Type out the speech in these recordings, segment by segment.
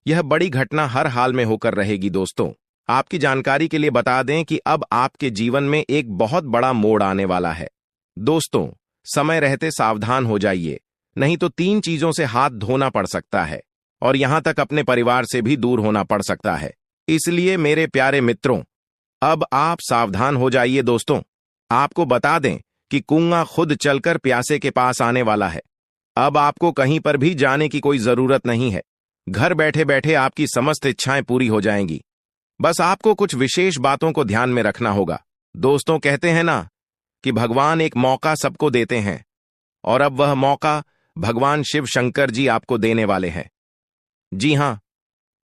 यह बड़ी घटना हर हाल में होकर रहेगी दोस्तों। आपकी जानकारी के लिए बता दें कि अब आपके जीवन में एक बहुत बड़ा मोड़ आने वाला है। दोस्तों, समय रहते सावधान हो जाइए, नहीं तो 3 चीजों से हाथ धोना पड़ सकता है और यहां तक अपने परिवार से भी दूर होना पड़ सकता है। इसलिए मेरे प्यारे मित्रों, अब आप सावधान हो जाइए दोस्तों। आपको बता दें कि कुआं खुद चलकर प्यासे के पास आने वाला है। अब आपको कहीं पर भी जाने की कोई जरूरत नहीं है। घर बैठे बैठे आपकी समस्त इच्छाएं पूरी हो जाएंगी। बस आपको कुछ विशेष बातों को ध्यान में रखना होगा। दोस्तों, कहते हैं ना कि भगवान एक मौका सबको देते हैं, और अब वह मौका भगवान शिव शंकर जी आपको देने वाले हैं। जी हां,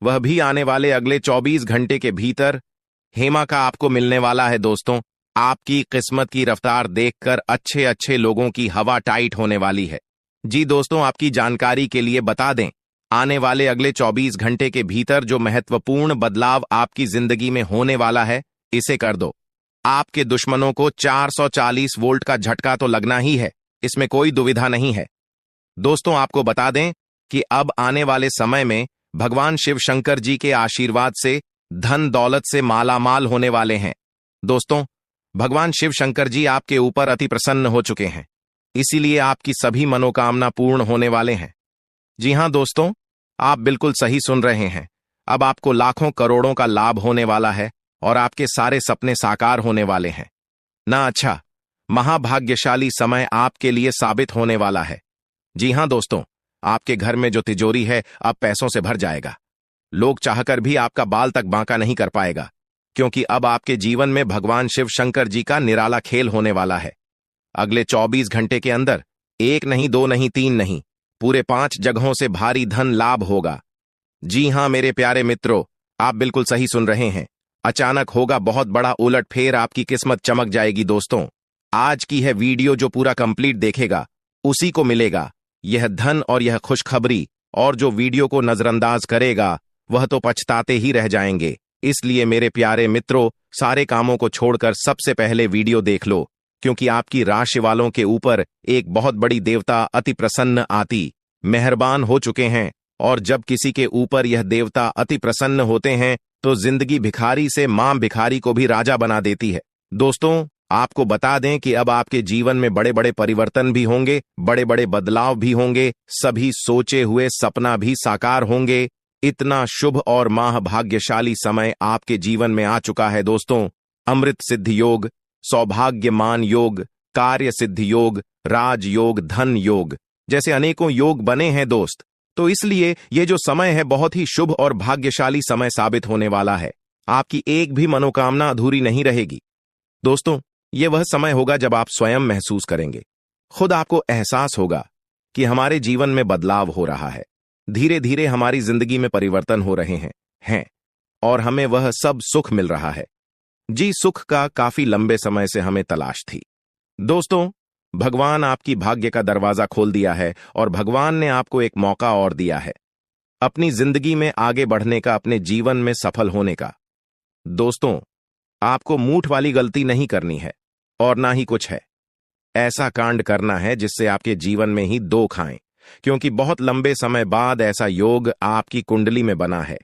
वह भी आने वाले अगले 24 घंटे के भीतर हेमा का आपको मिलने वाला है। दोस्तों, आपकी किस्मत की रफ्तार देखकर अच्छे अच्छे लोगों की हवा टाइट होने वाली है। जी दोस्तों, आपकी जानकारी के लिए बता दें, आने वाले अगले 24 घंटे के भीतर जो महत्वपूर्ण बदलाव आपकी जिंदगी में होने वाला है, इसे कर दो। आपके दुश्मनों को 440 वोल्ट का झटका तो लगना ही है, इसमें कोई दुविधा नहीं है। दोस्तों, आपको बता दें कि अब आने वाले समय में भगवान शिव शंकर जी के आशीर्वाद से धन दौलत से मालामाल होने वाले हैं। दोस्तों, भगवान शिव शंकर जी आपके ऊपर अति प्रसन्न हो चुके हैं, इसीलिए आपकी सभी मनोकामना पूर्ण होने वाले हैं। जी हां दोस्तों, आप बिल्कुल सही सुन रहे हैं। अब आपको लाखों करोड़ों का लाभ होने वाला है और आपके सारे सपने साकार होने वाले हैं ना। अच्छा, महाभाग्यशाली समय आपके लिए साबित होने वाला है। जी हां दोस्तों, आपके घर में जो तिजोरी है अब पैसों से भर जाएगा। लोग चाहकर भी आपका बाल तक बांका नहीं कर पाएगा, क्योंकि अब आपके जीवन में भगवान शिव शंकर जी का निराला खेल होने वाला है। अगले 24 घंटे के अंदर 1 नहीं, 2 नहीं, 3 नहीं, पूरे 5 जगहों से भारी धन लाभ होगा। जी हां मेरे प्यारे मित्रों, आप बिल्कुल सही सुन रहे हैं। अचानक होगा बहुत बड़ा उलटफेर, आपकी किस्मत चमक जाएगी। दोस्तों, आज की है वीडियो जो पूरा कंप्लीट देखेगा उसी को मिलेगा यह धन और यह खुशखबरी, और जो वीडियो को नजरअंदाज करेगा वह तो पछताते ही रह जाएंगे। इसलिए मेरे प्यारे मित्रों, सारे कामों को छोड़कर सबसे पहले वीडियो देख लो, क्योंकि आपकी राशि वालों के ऊपर एक बहुत बड़ी देवता अति प्रसन्न आती मेहरबान हो चुके हैं। और जब किसी के ऊपर यह देवता अति प्रसन्न होते हैं तो जिंदगी भिखारी से मां भिखारी को भी राजा बना देती है। दोस्तों, आपको बता दें कि अब आपके जीवन में बड़े बड़े परिवर्तन भी होंगे, बड़े बड़े बदलाव भी होंगे, सभी सोचे हुए सपना भी साकार होंगे। इतना शुभ और महाभाग्यशाली समय आपके जीवन में आ चुका है। दोस्तों, अमृत सिद्धि योग, सौभाग्यमान योग, कार्य सिद्धि योग, राजयोग, धन योग जैसे अनेकों योग बने हैं दोस्त। तो इसलिए ये जो समय है बहुत ही शुभ और भाग्यशाली समय साबित होने वाला है। आपकी एक भी मनोकामना अधूरी नहीं रहेगी। दोस्तों, ये वह समय होगा जब आप स्वयं महसूस करेंगे, खुद आपको एहसास होगा कि हमारे जीवन में बदलाव हो रहा है। धीरे धीरे हमारी जिंदगी में परिवर्तन हो रहे हैं और हमें वह सब सुख मिल रहा है। जी, सुख का काफी लंबे समय से हमें तलाश थी। दोस्तों, भगवान आपकी भाग्य का दरवाजा खोल दिया है और भगवान ने आपको एक मौका और दिया है अपनी जिंदगी में आगे बढ़ने का, अपने जीवन में सफल होने का। दोस्तों, आपको मूठ वाली गलती नहीं करनी है और ना ही कुछ है। ऐसा कांड करना है जिससे आपके जीवन में ही दो खाएं, क्योंकि बहुत लंबे समय बाद ऐसा योग आपकी कुंडली में बना है।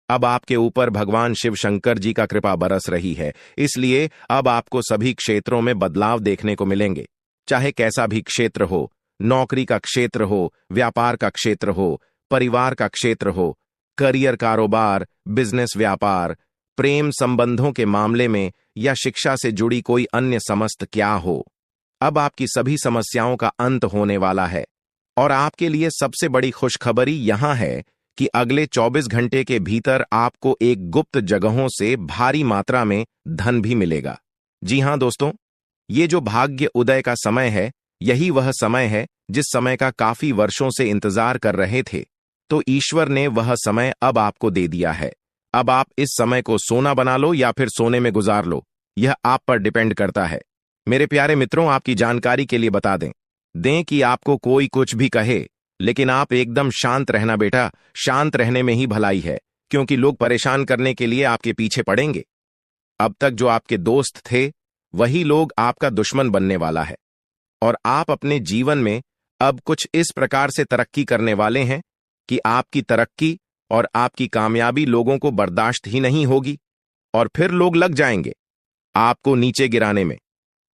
अब आपके ऊपर भगवान शिव शंकर जी का कृपा बरस रही है, इसलिए अब आपको सभी क्षेत्रों में बदलाव देखने को मिलेंगे। चाहे कैसा भी क्षेत्र हो, नौकरी का क्षेत्र हो, व्यापार का क्षेत्र हो, परिवार का क्षेत्र हो, करियर, कारोबार, बिजनेस, व्यापार, प्रेम संबंधों के मामले में या शिक्षा से जुड़ी कोई अन्य समस्त क्या हो, अब आपकी सभी समस्याओं का अंत होने वाला है। और आपके लिए सबसे बड़ी खुशखबरी यहां है कि अगले 24 घंटे के भीतर आपको एक गुप्त जगहों से भारी मात्रा में धन भी मिलेगा। जी हां दोस्तों, ये जो भाग्य उदय का समय है, यही वह समय है जिस समय का काफी वर्षों से इंतजार कर रहे थे। तो ईश्वर ने वह समय अब आपको दे दिया है। अब आप इस समय को सोना बना लो या फिर सोने में गुजार लो, यह आप पर डिपेंड करता है। मेरे प्यारे मित्रों, आपकी जानकारी के लिए बता दें कि आपको कोई कुछ भी कहे, लेकिन आप एकदम शांत रहना बेटा। शांत रहने में ही भलाई है, क्योंकि लोग परेशान करने के लिए आपके पीछे पड़ेंगे। अब तक जो आपके दोस्त थे वही लोग आपका दुश्मन बनने वाला है, और आप अपने जीवन में अब कुछ इस प्रकार से तरक्की करने वाले हैं कि आपकी तरक्की और आपकी कामयाबी लोगों को बर्दाश्त ही नहीं होगी और फिर लोग लग जाएंगे आपको नीचे गिराने में।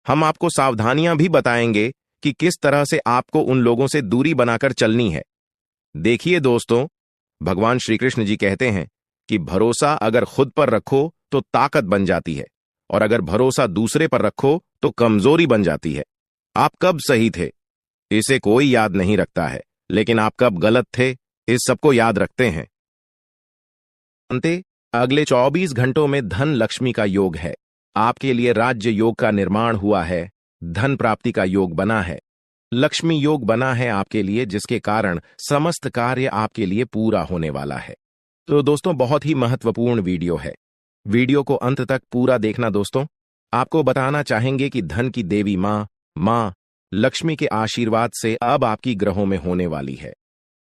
हम आपको सावधानियां भी बताएंगे कि किस तरह से आपको उन लोगों से दूरी बनाकर चलनी है। देखिए दोस्तों, भगवान श्री कृष्ण जी कहते हैं कि भरोसा अगर खुद पर रखो तो ताकत बन जाती है और अगर भरोसा दूसरे पर रखो तो कमजोरी बन जाती है। आप कब सही थे इसे कोई याद नहीं रखता है, लेकिन आप कब गलत थे इस सबको याद रखते हैं। अंते अगले 24 घंटों में धन लक्ष्मी का योग है। आपके लिए राज्य योग का निर्माण हुआ है, धन प्राप्ति का योग बना है, लक्ष्मी योग बना है आपके लिए, जिसके कारण समस्त कार्य आपके लिए पूरा होने वाला है। तो दोस्तों, बहुत ही महत्वपूर्ण वीडियो है, वीडियो को अंत तक पूरा देखना। दोस्तों, आपको बताना चाहेंगे कि धन की देवी मां लक्ष्मी के आशीर्वाद से अब आपकी ग्रहों में होने वाली है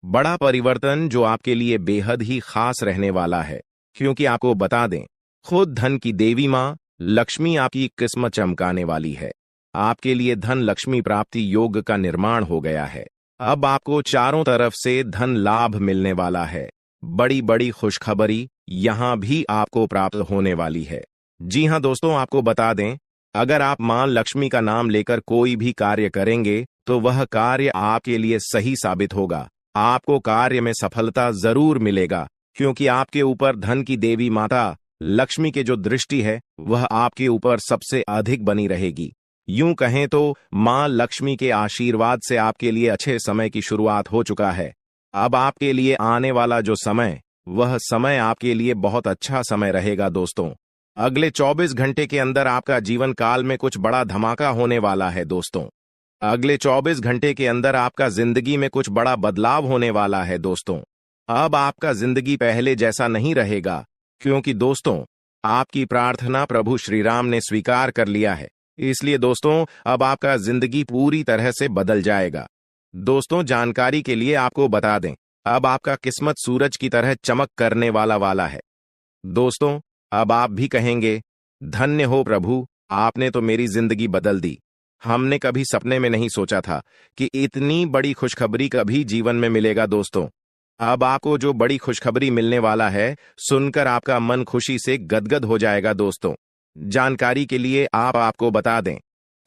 बड़ा परिवर्तन, जो आपके लिए बेहद ही खास रहने वाला है। क्योंकि आपको बता दें, खुद धन की देवी मां लक्ष्मी आपकी किस्मत चमकाने वाली है। आपके लिए धन लक्ष्मी प्राप्ति योग का निर्माण हो गया है। अब आपको चारों तरफ से धन लाभ मिलने वाला है। बड़ी बड़ी खुशखबरी यहां भी आपको प्राप्त होने वाली है। जी हां दोस्तों, आपको बता दें, अगर आप मां लक्ष्मी का नाम लेकर कोई भी कार्य करेंगे तो वह कार्य आपके लिए सही साबित होगा। आपको कार्य में सफलता जरूर मिलेगा, क्योंकि आपके ऊपर धन की देवी माता लक्ष्मी की जो दृष्टि है वह आपके ऊपर सबसे अधिक बनी रहेगी। यूं कहें तो मां लक्ष्मी के आशीर्वाद से आपके लिए अच्छे समय की शुरुआत हो चुका है। अब आपके लिए आने वाला जो समय, वह समय आपके लिए बहुत अच्छा समय रहेगा। दोस्तों, अगले 24 घंटे के अंदर आपका जीवन काल में कुछ बड़ा धमाका होने वाला है। दोस्तों, अगले 24 घंटे के अंदर आपका जिंदगी में कुछ बड़ा बदलाव होने वाला है। दोस्तों, अब आपका जिंदगी पहले जैसा नहीं रहेगा, क्योंकि दोस्तों, आपकी प्रार्थना प्रभु श्री राम ने स्वीकार कर लिया है। इसलिए दोस्तों, अब आपका जिंदगी पूरी तरह से बदल जाएगा। दोस्तों, जानकारी के लिए आपको बता दें, अब आपका किस्मत सूरज की तरह चमक करने वाला है। दोस्तों, अब आप भी कहेंगे, धन्य हो प्रभु, आपने तो मेरी जिंदगी बदल दी। हमने कभी सपने में नहीं सोचा था कि इतनी बड़ी खुशखबरी कभी जीवन में मिलेगा। दोस्तों, अब आपको जो बड़ी खुशखबरी मिलने वाला है, सुनकर आपका मन खुशी से गदगद हो जाएगा। दोस्तों, जानकारी के लिए आपको बता दें,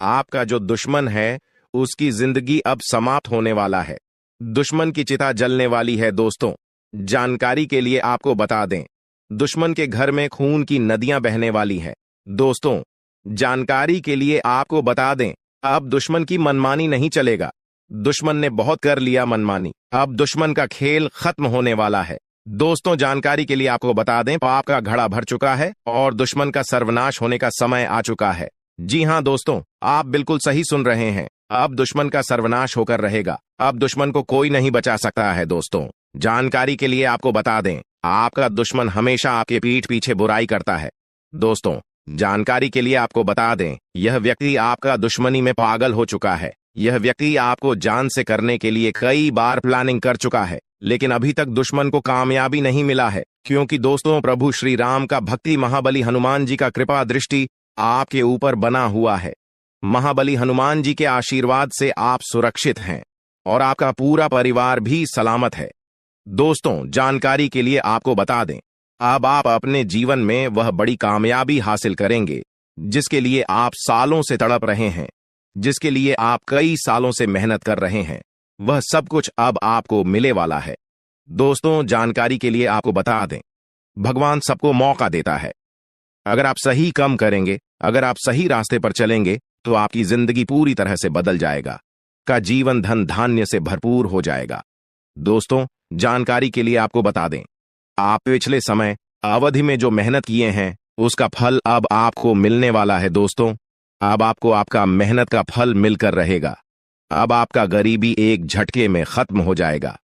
आपका जो दुश्मन है उसकी जिंदगी अब समाप्त होने वाला है। दुश्मन की चिता जलने वाली है। दोस्तों, जानकारी के लिए आपको बता दें, दुश्मन के घर में खून की नदियां बहने वाली है। दोस्तों, जानकारी के लिए आपको बता दें, अब दुश्मन की मनमानी नहीं चलेगा। दुश्मन ने बहुत कर लिया मनमानी, अब दुश्मन का खेल खत्म होने वाला है। दोस्तों, जानकारी के लिए आपको बता दें, पाप का घड़ा भर चुका है और दुश्मन का सर्वनाश होने का समय आ चुका है। जी हां दोस्तों, आप बिल्कुल सही सुन रहे हैं। अब दुश्मन का सर्वनाश होकर रहेगा। अब दुश्मन को कोई नहीं बचा सकता है। दोस्तों, जानकारी के लिए आपको बता दें, आपका दुश्मन हमेशा आपके पीठ पीछे बुराई करता है। दोस्तों, जानकारी के लिए आपको बता दें, यह व्यक्ति आपका दुश्मनी में पागल हो चुका है। यह व्यक्ति आपको जान से करने के लिए कई बार प्लानिंग कर चुका है, लेकिन अभी तक दुश्मन को कामयाबी नहीं मिला है। क्योंकि दोस्तों, प्रभु श्री राम का भक्ति महाबली हनुमान जी का कृपा दृष्टि आपके ऊपर बना हुआ है। महाबली हनुमान जी के आशीर्वाद से आप सुरक्षित हैं और आपका पूरा परिवार भी सलामत है। दोस्तों, जानकारी के लिए आपको बता दें, अब आप अपने जीवन में वह बड़ी कामयाबी हासिल करेंगे जिसके लिए आप सालों से तड़प रहे हैं, जिसके लिए आप कई सालों से मेहनत कर रहे हैं। वह सब कुछ अब आपको मिले वाला है। दोस्तों, जानकारी के लिए आपको बता दें, भगवान सबको मौका देता है। अगर आप सही काम करेंगे, अगर आप सही रास्ते पर चलेंगे, तो आपकी जिंदगी पूरी तरह से बदल जाएगा। का जीवन धन धान्य से भरपूर हो जाएगा। दोस्तों, जानकारी के लिए आपको बता दें, आप पिछले समय अवधि में जो मेहनत किए हैं उसका फल अब आपको मिलने वाला है। दोस्तों, अब आपको आपका मेहनत का फल मिलकर रहेगा। अब आपका गरीबी एक झटके में खत्म हो जाएगा।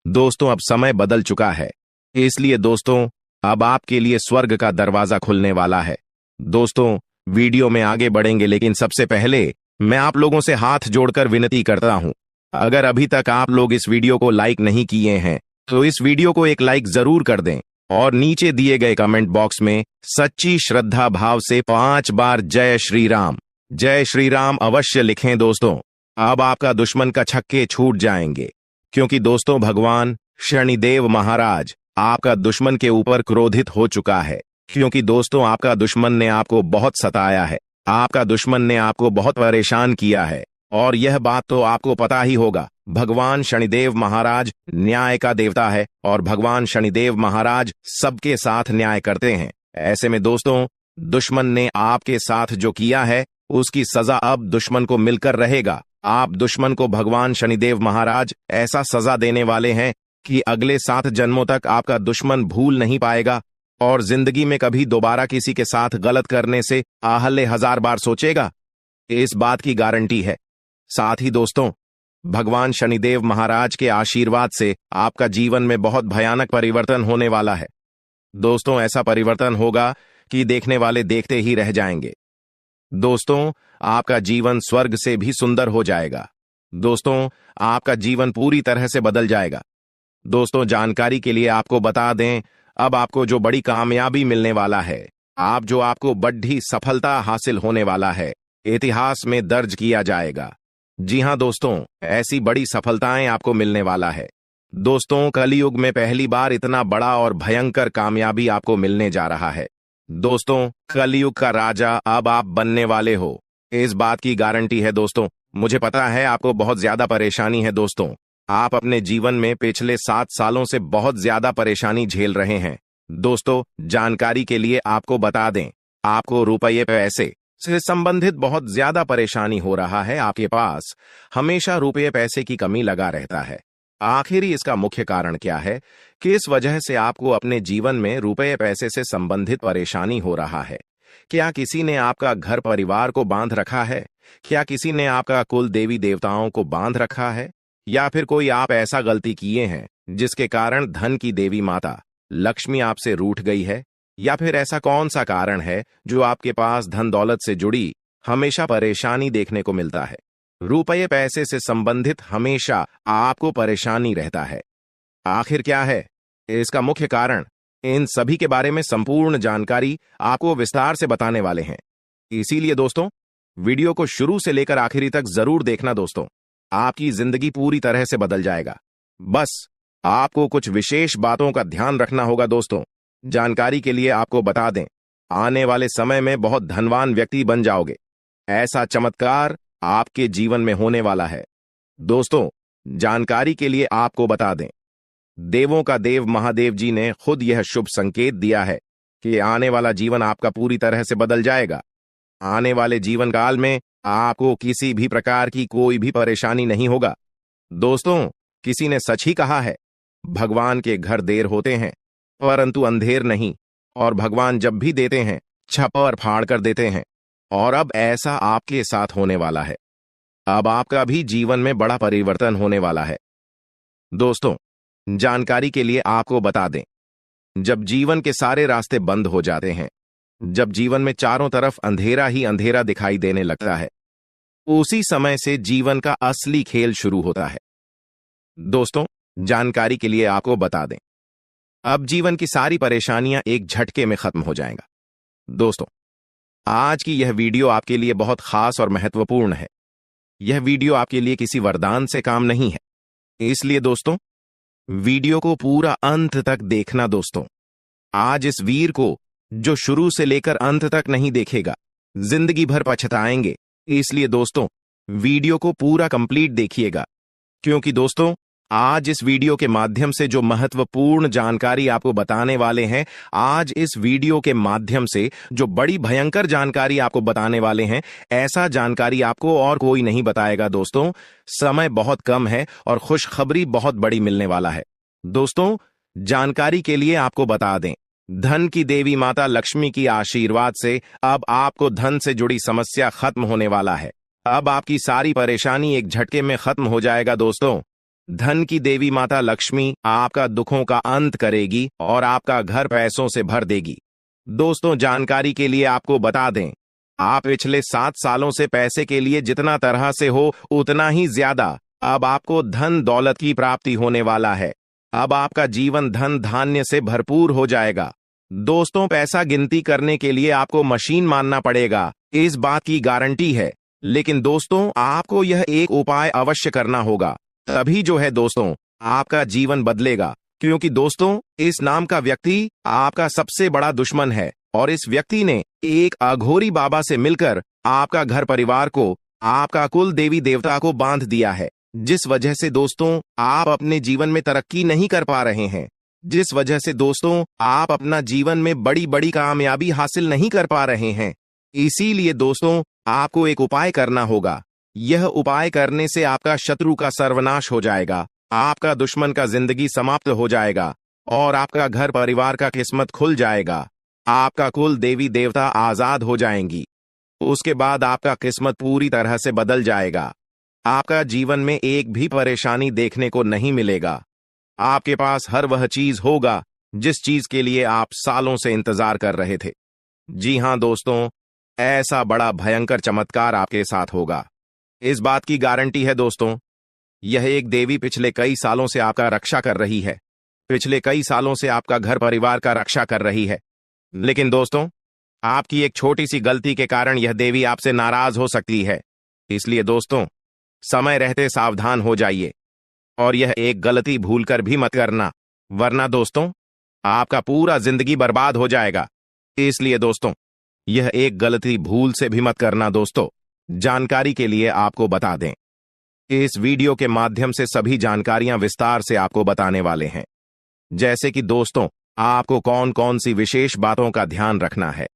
दोस्तों, अब समय बदल चुका है, इसलिए दोस्तों, अब आपके लिए स्वर्ग का दरवाजा खुलने वाला है। दोस्तों, वीडियो में आगे बढ़ेंगे, लेकिन सबसे पहले मैं आप लोगों से हाथ जोड़कर विनती करता हूं, अगर अभी तक आप लोग इस वीडियो को लाइक नहीं किए हैं तो इस वीडियो को एक लाइक जरूर कर दें और नीचे दिए गए कमेंट बॉक्स में सच्ची श्रद्धा भाव से 5 बार जय श्री राम अवश्य लिखें। दोस्तों, अब आपका दुश्मन का छक्के छूट जाएंगे, क्योंकि दोस्तों, भगवान शनिदेव महाराज आपका दुश्मन के ऊपर क्रोधित हो चुका है, क्योंकि दोस्तों आपका दुश्मन ने आपको बहुत सताया है, आपका दुश्मन ने आपको बहुत परेशान किया है। और यह बात तो आपको पता ही होगा, भगवान शनिदेव महाराज न्याय का देवता है और भगवान शनिदेव महाराज सबके साथ न्याय करते हैं। ऐसे में दोस्तों दुश्मन ने आपके साथ जो किया है उसकी सजा अब दुश्मन को मिलकर रहेगा। आप दुश्मन को भगवान शनिदेव महाराज ऐसा सजा देने वाले हैं कि अगले 7 जन्मों तक आपका दुश्मन भूल नहीं पाएगा और जिंदगी में कभी दोबारा किसी के साथ गलत करने से आहले 1000 बार सोचेगा, इस बात की गारंटी है। साथ ही दोस्तों भगवान शनिदेव महाराज के आशीर्वाद से आपका जीवन में बहुत भयानक परिवर्तन होने वाला है। दोस्तों ऐसा परिवर्तन होगा कि देखने वाले देखते ही रह जाएंगे। दोस्तों आपका जीवन स्वर्ग से भी सुंदर हो जाएगा। दोस्तों आपका जीवन पूरी तरह से बदल जाएगा। दोस्तों जानकारी के लिए आपको बता दें, अब आपको जो बड़ी कामयाबी मिलने वाला है, आपको बड़ी सफलता हासिल होने वाला है, इतिहास में दर्ज किया जाएगा। जी हां दोस्तों, ऐसी बड़ी सफलताएं आपको मिलने वाला है। दोस्तों कलयुग में पहली बार इतना बड़ा और भयंकर कामयाबी आपको मिलने जा रहा है। दोस्तों कलयुग का राजा अब आप बनने वाले हो, इस बात की गारंटी है। दोस्तों मुझे पता है आपको बहुत ज्यादा परेशानी है। दोस्तों आप अपने जीवन में पिछले 7 सालों से बहुत ज्यादा परेशानी झेल रहे हैं। दोस्तों जानकारी के लिए आपको बता दें, आपको रुपये पैसे से संबंधित बहुत ज्यादा परेशानी हो रहा है। आपके पास हमेशा रुपये पैसे की कमी लगा रहता है। आखिर इसका मुख्य कारण क्या है? किस वजह से आपको अपने जीवन में रुपये पैसे से संबंधित परेशानी हो रहा है? क्या किसी ने आपका घर परिवार को बांध रखा है? क्या किसी ने आपका कुल देवी देवताओं को बांध रखा है? या फिर कोई आप ऐसा गलती किए हैं जिसके कारण धन की देवी माता लक्ष्मी आपसे रूठ गई है? या फिर ऐसा कौन सा कारण है जो आपके पास धन दौलत से जुड़ी हमेशा परेशानी देखने को मिलता है? रुपये पैसे से संबंधित हमेशा आपको परेशानी रहता है। आखिर क्या है इसका मुख्य कारण? इन सभी के बारे में संपूर्ण जानकारी आपको विस्तार से बताने वाले हैं। इसीलिए दोस्तों वीडियो को शुरू से लेकर आखिरी तक जरूर देखना। दोस्तों आपकी जिंदगी पूरी तरह से बदल जाएगा। बस आपको कुछ विशेष बातों का ध्यान रखना होगा। दोस्तों जानकारी के लिए आपको बता दें, आने वाले समय में बहुत धनवान व्यक्ति बन जाओगे। ऐसा चमत्कार आपके जीवन में होने वाला है। दोस्तों जानकारी के लिए आपको बता दें, देवों का देव महादेव जी ने खुद यह शुभ संकेत दिया है कि आने वाला जीवन आपका पूरी तरह से बदल जाएगा। आने वाले जीवन काल में आपको किसी भी प्रकार की कोई भी परेशानी नहीं होगा। दोस्तों किसी ने सच ही कहा है, भगवान के घर देर होते हैं परंतु अंधेर नहीं, और भगवान जब भी देते हैं छप्पर फाड़ कर देते हैं। और अब ऐसा आपके साथ होने वाला है। अब आपका भी जीवन में बड़ा परिवर्तन होने वाला है। दोस्तों जानकारी के लिए आपको बता दें, जब जीवन के सारे रास्ते बंद हो जाते हैं, जब जीवन में चारों तरफ अंधेरा ही अंधेरा दिखाई देने लगता है, उसी समय से जीवन का असली खेल शुरू होता है। दोस्तों जानकारी के लिए आपको बता दें, अब जीवन की सारी परेशानियां एक झटके में खत्म हो जाएगा। दोस्तों आज की यह वीडियो आपके लिए बहुत खास और महत्वपूर्ण है। यह वीडियो आपके लिए किसी वरदान से काम नहीं है, इसलिए दोस्तों वीडियो को पूरा अंत तक देखना। दोस्तों आज इस वीर को जो शुरू से लेकर अंत तक नहीं देखेगा जिंदगी भर पछताएंगे। इसलिए दोस्तों वीडियो को पूरा कंप्लीट देखिएगा, क्योंकि दोस्तों आज इस वीडियो के माध्यम से जो महत्वपूर्ण जानकारी आपको बताने वाले हैं, आज इस वीडियो के माध्यम से जो बड़ी भयंकर जानकारी आपको बताने वाले हैं, ऐसा जानकारी आपको और कोई नहीं बताएगा। दोस्तों समय बहुत कम है और खुशखबरी बहुत बड़ी मिलने वाला है। दोस्तों जानकारी के लिए आपको बता दें, धन की देवी माता लक्ष्मी की आशीर्वाद से अब आपको धन से जुड़ी समस्या खत्म होने वाला है। अब आपकी सारी परेशानी एक झटके में खत्म हो जाएगा। दोस्तों धन की देवी माता लक्ष्मी आपका दुखों का अंत करेगी और आपका घर पैसों से भर देगी। दोस्तों जानकारी के लिए आपको बता दें, आप पिछले 7 सालों से पैसे के लिए जितना तरह से हो उतना ही ज्यादा अब आपको धन दौलत की प्राप्ति होने वाला है। अब आपका जीवन धन धान्य से भरपूर हो जाएगा। दोस्तों पैसा गिनती करने के लिए आपको मशीन मानना पड़ेगा, इस बात की गारंटी है। लेकिन दोस्तों आपको यह एक उपाय अवश्य करना होगा, तभी जो है दोस्तों आपका जीवन बदलेगा क्योंकि दोस्तों इस नाम का व्यक्ति आपका सबसे बड़ा दुश्मन है और इस व्यक्ति ने एक अघोरी बाबा से मिलकर आपका घर परिवार को, आपका कुल देवी देवता को बांध दिया है, जिस वजह से दोस्तों आप अपने जीवन में तरक्की नहीं कर पा रहे हैं, जिस वजह से दोस्तों आप अपना जीवन में बड़ी बड़ी कामयाबी हासिल नहीं कर पा रहे हैं। इसीलिए दोस्तों आपको एक उपाय करना होगा। यह उपाय करने से आपका शत्रु का सर्वनाश हो जाएगा, आपका दुश्मन का जिंदगी समाप्त हो जाएगा और आपका घर परिवार का किस्मत खुल जाएगा, आपका कुल देवी देवता आजाद हो जाएंगी। उसके बाद आपका किस्मत पूरी तरह से बदल जाएगा। आपका जीवन में एक भी परेशानी देखने को नहीं मिलेगा। आपके पास हर वह चीज होगा जिस चीज के लिए आप सालों से इंतजार कर रहे थे। जी हां दोस्तों, ऐसा बड़ा भयंकर चमत्कार आपके साथ होगा। इस बात की गारंटी है दोस्तों। यह एक देवी पिछले कई सालों से आपका रक्षा कर रही है, पिछले कई सालों से आपका घर परिवार का रक्षा कर रही है। लेकिन दोस्तों आपकी एक छोटी सी गलती के कारण यह देवी आपसे नाराज हो सकती है। इसलिए दोस्तों समय रहते सावधान हो जाइए और यह एक गलती भूलकर भी मत करना, वरना दोस्तों आपका पूरा जिंदगी बर्बाद हो जाएगा। इसलिए दोस्तों यह एक गलती भूल से भी मत करना। दोस्तों जानकारी के लिए आपको बता दें, इस वीडियो के माध्यम से सभी जानकारियां विस्तार से आपको बताने वाले हैं, जैसे कि दोस्तों आपको कौन कौन सी विशेष बातों का ध्यान रखना है,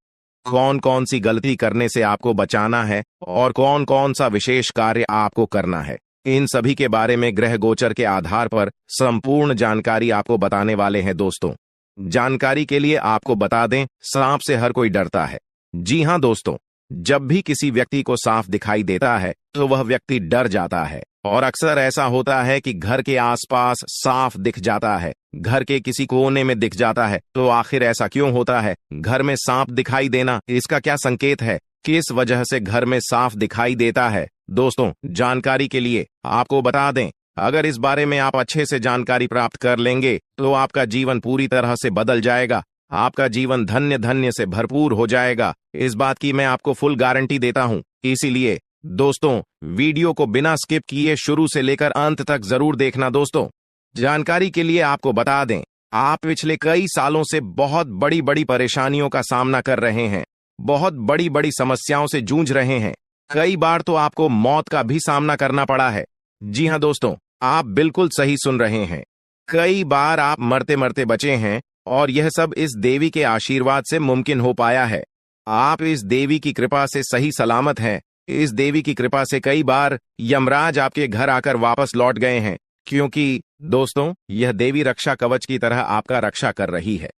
कौन कौन सी गलती करने से आपको बचाना है और कौन कौन सा विशेष कार्य आपको करना है। इन सभी के बारे में ग्रह गोचर के आधार पर संपूर्ण जानकारी आपको बताने वाले हैं। दोस्तों जानकारी के लिए आपको बता दें, सांप से हर कोई डरता है। जी हां दोस्तों, जब भी किसी व्यक्ति को सांप दिखाई देता है तो वह व्यक्ति डर जाता है और अक्सर ऐसा होता है कि घर के आसपास सांप दिख जाता है, घर के किसी कोने में दिख जाता है। तो आखिर ऐसा क्यों होता है? घर में सांप दिखाई देना इसका क्या संकेत है? किस वजह से घर में सांप दिखाई देता है? दोस्तों जानकारी के लिए आपको बता दें, अगर इस बारे में आप अच्छे से जानकारी प्राप्त कर लेंगे तो आपका जीवन पूरी तरह से बदल जाएगा, आपका जीवन धन्य धन्य से भरपूर हो जाएगा। इस बात की मैं आपको फुल गारंटी देता हूं। इसीलिए दोस्तों वीडियो को बिना स्किप किए शुरू से लेकर अंत तक जरूर देखना। दोस्तों जानकारी के लिए आपको बता दें, आप पिछले कई सालों से बहुत बड़ी बड़ी परेशानियों का सामना कर रहे हैं, बहुत बड़ी बड़ी समस्याओं से जूझ रहे हैं। कई बार तो आपको मौत का भी सामना करना पड़ा है। जी हां दोस्तों, आप बिल्कुल सही सुन रहे हैं। कई बार आप मरते मरते बचे हैं और यह सब इस देवी के आशीर्वाद से मुमकिन हो पाया है। आप इस देवी की कृपा से सही सलामत हैं। इस देवी की कृपा से कई बार यमराज आपके घर आकर वापस लौट गए हैं, क्योंकि दोस्तों यह देवी रक्षा कवच की तरह आपका रक्षा कर रही है।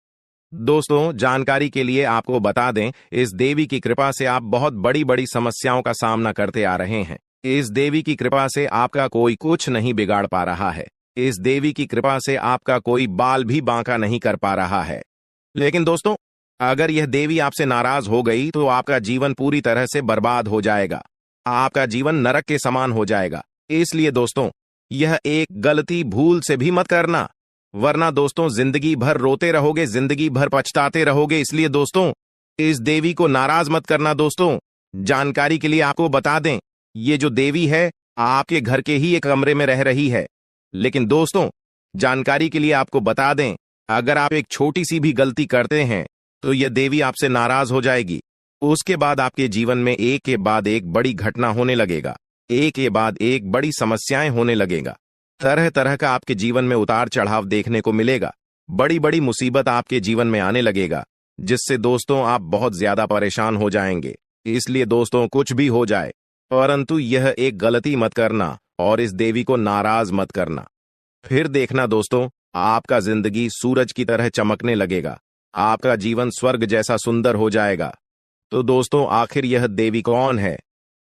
दोस्तों जानकारी के लिए आपको बता दें, इस देवी की कृपा से आप बहुत बड़ी बड़ी समस्याओं का सामना करते आ रहे हैं। इस देवी की कृपा से आपका कोई कुछ नहीं बिगाड़ पा रहा है। इस देवी की कृपा से आपका कोई बाल भी बांका नहीं कर पा रहा है। लेकिन दोस्तों अगर यह देवी आपसे नाराज हो गई तो आपका जीवन पूरी तरह से बर्बाद हो जाएगा, आपका जीवन नरक के समान हो जाएगा। इसलिए दोस्तों यह एक गलती भूल से भी मत करना, वरना दोस्तों जिंदगी भर रोते रहोगे, जिंदगी भर पछताते रहोगे। इसलिए दोस्तों इस देवी को नाराज मत करना। दोस्तों जानकारी के लिए आपको बता दें, ये जो देवी है आपके घर के ही एक कमरे में रह रही है। लेकिन दोस्तों जानकारी के लिए आपको बता दें, अगर आप एक छोटी सी भी गलती करते हैं तो यह देवी आपसे नाराज हो जाएगी। उसके बाद आपके जीवन में एक के बाद एक बड़ी घटना होने लगेगा, एक के बाद एक बड़ी समस्याएं होने लगेगा, तरह तरह का आपके जीवन में उतार चढ़ाव देखने को मिलेगा, बड़ी बड़ी मुसीबत आपके जीवन में आने लगेगा, जिससे दोस्तों आप बहुत ज्यादा परेशान हो जाएंगे। इसलिए दोस्तों कुछ भी हो जाए, परंतु यह एक गलती मत करना और इस देवी को नाराज मत करना। फिर देखना दोस्तों आपका जिंदगी सूरज की तरह चमकने लगेगा, आपका जीवन स्वर्ग जैसा सुंदर हो जाएगा। तो दोस्तों आखिर यह देवी कौन है?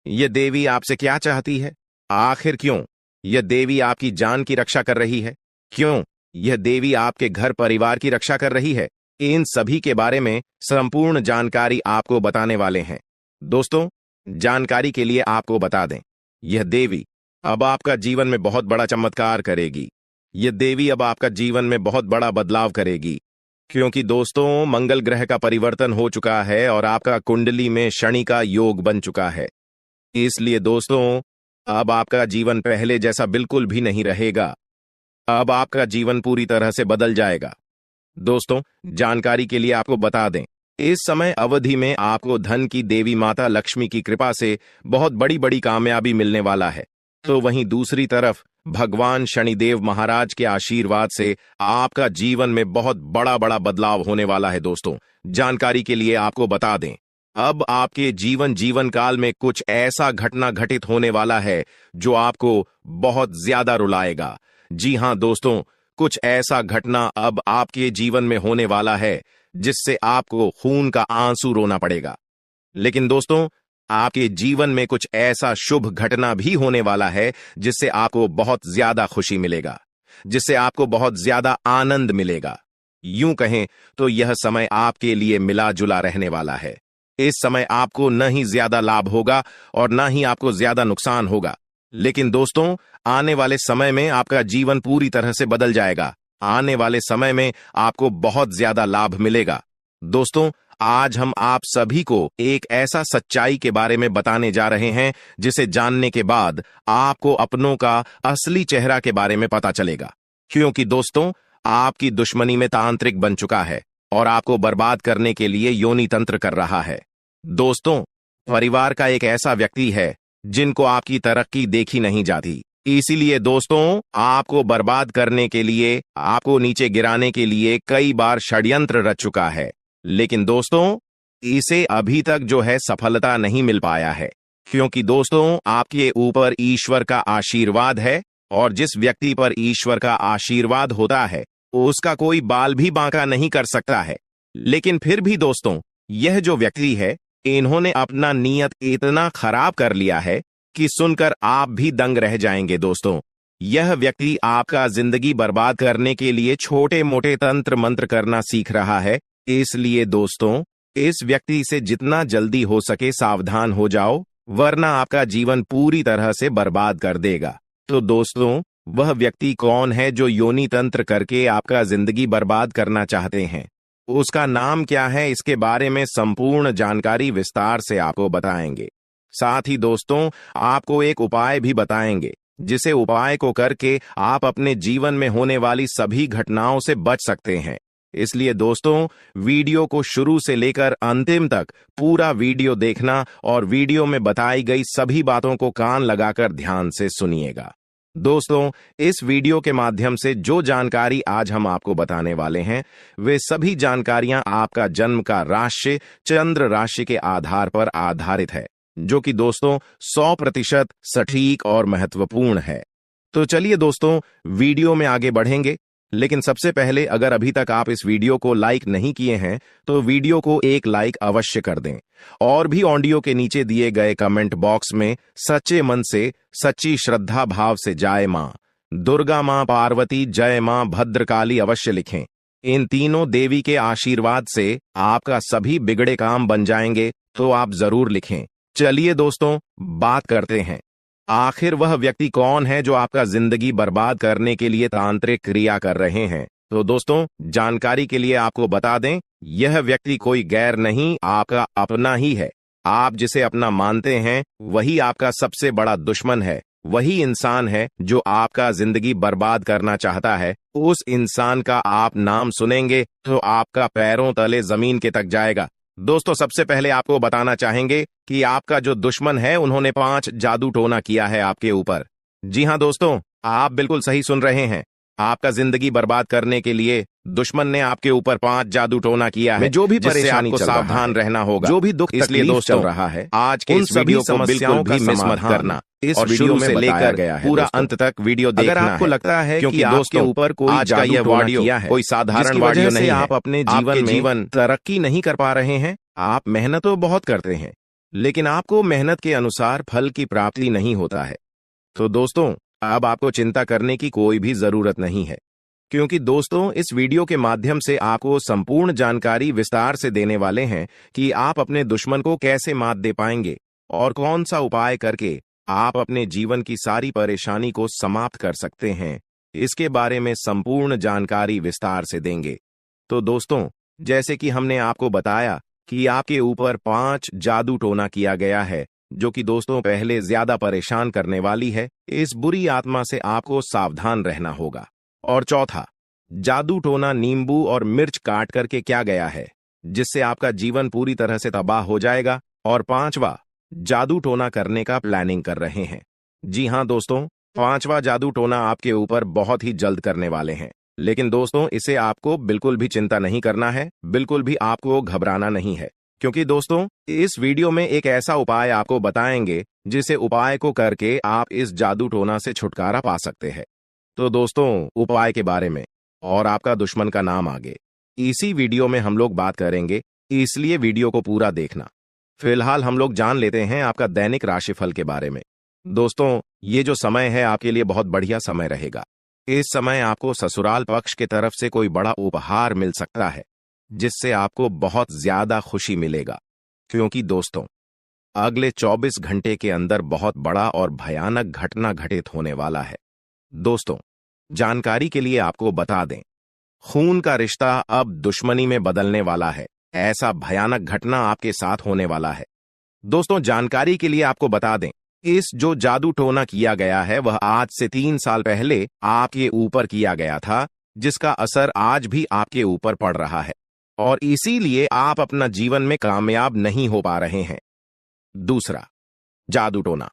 यह देवी आपसे क्या चाहती है? आखिर क्यों यह देवी आपकी जान की रक्षा कर रही है? क्यों यह देवी आपके घर परिवार की रक्षा कर रही है? इन सभी के बारे में संपूर्ण जानकारी आपको बताने वाले हैं। दोस्तों जानकारी के लिए आपको बता दें, यह देवी अब आपका जीवन में बहुत बड़ा चमत्कार करेगी। यह देवी अब आपका जीवन में बहुत बड़ा बदलाव करेगी, क्योंकि दोस्तों मंगल ग्रह का परिवर्तन हो चुका है और आपका कुंडली में शनि का योग बन चुका है। इसलिए दोस्तों अब आपका जीवन पहले जैसा बिल्कुल भी नहीं रहेगा। अब आपका जीवन पूरी तरह से बदल जाएगा। दोस्तों, जानकारी के लिए आपको बता दें, इस समय अवधि में आपको धन की देवी माता लक्ष्मी की कृपा से बहुत बड़ी बड़ी कामयाबी मिलने वाला है। तो वहीं दूसरी तरफ भगवान शनिदेव महाराज के आशीर्वाद से आपका जीवन में बहुत बड़ा बड़ा बदलाव होने वाला है। दोस्तों, जानकारी के लिए आपको बता दें, अब आपके जीवन काल में कुछ ऐसा घटना घटित होने वाला है जो आपको बहुत ज्यादा रुलाएगा। जी हां दोस्तों, कुछ ऐसा घटना अब आपके जीवन में होने वाला है जिससे आपको खून का आंसू रोना पड़ेगा। लेकिन दोस्तों, आपके जीवन में कुछ ऐसा शुभ घटना भी होने वाला है जिससे आपको बहुत ज्यादा खुशी मिलेगा, जिससे आपको बहुत ज्यादा आनंद मिलेगा। यूं कहें तो यह समय आपके लिए मिला जुला रहने वाला है। इस समय आपको न ही ज्यादा लाभ होगा और न ही आपको ज्यादा नुकसान होगा। लेकिन दोस्तों, आने वाले समय में आपका जीवन पूरी तरह से बदल जाएगा। आने वाले समय में आपको बहुत ज्यादा लाभ मिलेगा। दोस्तों, आज हम आप सभी को एक ऐसा सच्चाई के बारे में बताने जा रहे हैं जिसे जानने के बाद आपको अपनों का असली चेहरा के बारे में पता चलेगा। क्योंकि दोस्तों, आपकी दुश्मनी में तांत्रिक बन चुका है और आपको बर्बाद करने के लिए योनि तंत्र कर रहा है। दोस्तों, परिवार का एक ऐसा व्यक्ति है जिनको आपकी तरक्की देखी नहीं जाती। इसीलिए दोस्तों, आपको बर्बाद करने के लिए, आपको नीचे गिराने के लिए कई बार षड्यंत्र रच चुका है। लेकिन दोस्तों, इसे अभी तक जो है सफलता नहीं मिल पाया है। क्योंकि दोस्तों, आपके ऊपर ईश्वर का आशीर्वाद है और जिस व्यक्ति पर ईश्वर का आशीर्वाद होता है उसका कोई बाल भी बांका नहीं कर सकता है। लेकिन फिर भी दोस्तों, यह जो व्यक्ति है, इन्होंने अपना नीयत इतना खराब कर लिया है कि सुनकर आप भी दंग रह जाएंगे। दोस्तों, यह व्यक्ति आपका जिंदगी बर्बाद करने के लिए छोटे मोटे तंत्र मंत्र करना सीख रहा है। इसलिए दोस्तों, इस व्यक्ति से जितना जल्दी हो सके सावधान हो जाओ, वरना आपका जीवन पूरी तरह से बर्बाद कर देगा। तो दोस्तों, वह व्यक्ति कौन है जो योनि तंत्र करके आपका जिंदगी बर्बाद करना चाहते हैं? उसका नाम क्या है? इसके बारे में संपूर्ण जानकारी विस्तार से आपको बताएंगे। साथ ही दोस्तों, आपको एक उपाय भी बताएंगे जिसे उपाय को करके आप अपने जीवन में होने वाली सभी घटनाओं से बच सकते हैं। इसलिए दोस्तों, वीडियो को शुरू से लेकर अंतिम तक पूरा वीडियो देखना और वीडियो में बताई गई सभी बातों को कान लगाकर ध्यान से सुनिएगा। दोस्तों, इस वीडियो के माध्यम से जो जानकारी आज हम आपको बताने वाले हैं, वे सभी जानकारियां आपका जन्म का राशि चंद्र राशि के आधार पर आधारित है, जो कि दोस्तों 100% सटीक और महत्वपूर्ण है। तो चलिए दोस्तों, वीडियो में आगे बढ़ेंगे। लेकिन सबसे पहले, अगर अभी तक आप इस वीडियो को लाइक नहीं किए हैं तो वीडियो को एक लाइक अवश्य कर दें और भी ऑडियो के नीचे दिए गए कमेंट बॉक्स में सच्चे मन से, सच्ची श्रद्धा भाव से जय मां दुर्गा, मां पार्वती, जय मां भद्रकाली अवश्य लिखें। इन तीनों देवी के आशीर्वाद से आपका सभी बिगड़े काम बन जाएंगे, तो आप जरूर लिखें। चलिए दोस्तों, बात करते हैं, आखिर वह व्यक्ति कौन है जो आपका जिंदगी बर्बाद करने के लिए तांत्रिक क्रिया कर रहे हैं। तो दोस्तों, जानकारी के लिए आपको बता दें, यह व्यक्ति कोई गैर नहीं, आपका अपना ही है। आप जिसे अपना मानते हैं वही आपका सबसे बड़ा दुश्मन है। वही इंसान है जो आपका जिंदगी बर्बाद करना चाहता है। उस इंसान का आप नाम सुनेंगे तो आपका पैरों तले जमीन के तक जाएगा। दोस्तों, सबसे पहले आपको बताना चाहेंगे कि आपका जो दुश्मन है, उन्होंने 5 जादू टोना किया है आपके ऊपर। जी हां दोस्तों, आप बिल्कुल सही सुन रहे हैं। आपका जिंदगी बर्बाद करने के लिए दुश्मन ने आपके ऊपर 5 जादू टोना किया है। जो भी परेशानी को सावधान रहना होगा, जो भी दुख इसलिए दोस्तों चल रहा है, आज के इस वीडियो को बिल्कुल भी मिस मत करना। इस वीडियो में लेकर गया है पूरा अंत तक वीडियो देखना है। अगर आपको लगता है कि दोस्तों के ऊपर कोई आज का यह वीडियो कोई साधारण वीडियो नहीं है, आप अपने जीवन तरक्की नहीं कर पा रहे हैं, आप मेहनत तो बहुत करते हैं लेकिन आपको मेहनत के अनुसार फल की प्राप्ति नहीं होता है, तो दोस्तों अब आपको चिंता करने की कोई भी जरूरत नहीं है। क्योंकि दोस्तों, इस वीडियो के माध्यम से आपको संपूर्ण जानकारी विस्तार से देने वाले हैं कि आप अपने दुश्मन को कैसे मात दे पाएंगे और कौन सा उपाय करके आप अपने जीवन की सारी परेशानी को समाप्त कर सकते हैं। इसके बारे में संपूर्ण जानकारी विस्तार से देंगे। तो दोस्तों, जैसे कि हमने आपको बताया कि आपके ऊपर 5 जादू टोना किया गया है, जो कि दोस्तों पहले ज्यादा परेशान करने वाली है। इस बुरी आत्मा से आपको सावधान रहना होगा और चौथा, जादू टोना नींबू और मिर्च काट करके क्या गया है जिससे आपका जीवन पूरी तरह से तबाह हो जाएगा। और पांचवा, जादू टोना करने का प्लानिंग कर रहे हैं। जी हां दोस्तों, पांचवा जादू टोना आपके ऊपर बहुत ही जल्द करने वाले हैं। लेकिन दोस्तों, इसे आपको बिल्कुल भी चिंता नहीं करना है, बिल्कुल भी आपको घबराना नहीं है, क्योंकि दोस्तों इस वीडियो में एक ऐसा उपाय आपको बताएंगे जिसे उपाय को करके आप इस जादू टोना से छुटकारा पा सकते हैं। तो दोस्तों, उपाय के बारे में और आपका दुश्मन का नाम आगे इसी वीडियो में हम लोग बात करेंगे, इसलिए वीडियो को पूरा देखना। फिलहाल हम लोग जान लेते हैं आपका दैनिक राशिफल के बारे में। दोस्तों, ये जो समय है आपके लिए बहुत बढ़िया समय रहेगा। इस समय आपको ससुराल पक्ष की तरफ से कोई बड़ा उपहार मिल सकता है जिससे आपको बहुत ज्यादा खुशी मिलेगा, क्योंकि दोस्तों अगले 24 घंटे के अंदर बहुत बड़ा और भयानक घटना घटित होने वाला है। दोस्तों, जानकारी के लिए आपको बता दें, खून का रिश्ता अब दुश्मनी में बदलने वाला है। ऐसा भयानक घटना आपके साथ होने वाला है। दोस्तों, जानकारी के लिए आपको बता दें, इस जो जादू टोना किया गया है वह आज से 3 साल पहले आपके ऊपर किया गया था, जिसका असर आज भी आपके ऊपर पड़ रहा है और इसीलिए आप अपना जीवन में कामयाब नहीं हो पा रहे हैं। दूसरा, जादू टोना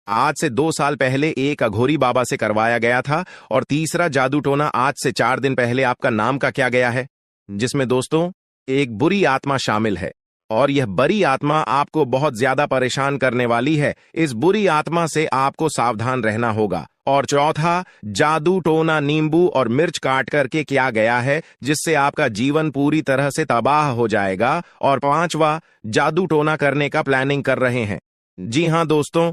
आज से 2 साल पहले एक अघोरी बाबा से करवाया गया था। और तीसरा जादू टोना आज से 4 दिन पहले आपका नाम का क्या गया है, जिसमें दोस्तों एक बुरी आत्मा शामिल है और यह बुरी आत्मा आपको बहुत ज्यादा परेशान करने वाली है। इस बुरी आत्मा से आपको सावधान रहना होगा। और चौथा, जादू टोना नींबू और मिर्च काट करके क्या गया है जिससे आपका जीवन पूरी तरह से तबाह हो जाएगा। और पांचवा, जादू टोना करने का प्लानिंग कर रहे हैं। जी हां दोस्तों,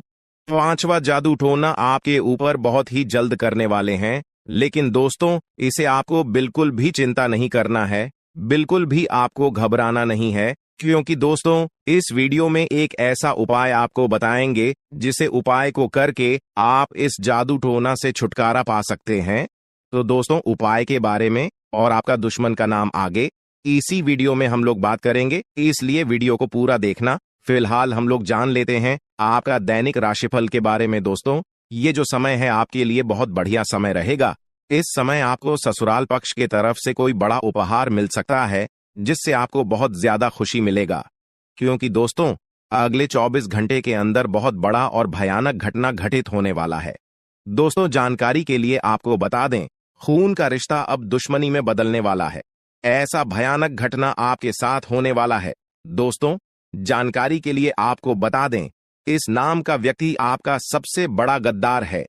पांचवा जादू टोना आपके ऊपर बहुत ही जल्द करने वाले हैं। लेकिन दोस्तों, इसे आपको बिल्कुल भी चिंता नहीं करना है, बिल्कुल भी आपको घबराना नहीं है, क्योंकि दोस्तों इस वीडियो में एक ऐसा उपाय आपको बताएंगे जिसे उपाय को करके आप इस जादू टोना से छुटकारा पा सकते हैं। तो दोस्तों, उपाय के बारे में और आपका दुश्मन का नाम आगे इसी वीडियो में हम लोग बात करेंगे, इसलिए वीडियो को पूरा देखना। फिलहाल हम लोग जान लेते हैं आपका दैनिक राशिफल के बारे में। दोस्तों, ये जो समय है आपके लिए बहुत बढ़िया समय रहेगा। इस समय आपको ससुराल पक्ष की तरफ से कोई बड़ा उपहार मिल सकता है जिससे आपको बहुत ज्यादा खुशी मिलेगा, क्योंकि दोस्तों अगले 24 घंटे के अंदर बहुत बड़ा और भयानक घटना घटित होने वाला है। दोस्तों, जानकारी के लिए आपको बता दें, खून का रिश्ता अब दुश्मनी में बदलने वाला है। ऐसा भयानक घटना आपके साथ होने वाला है। दोस्तों, जानकारी के लिए आपको बता दें, इस नाम का व्यक्ति आपका सबसे बड़ा गद्दार है।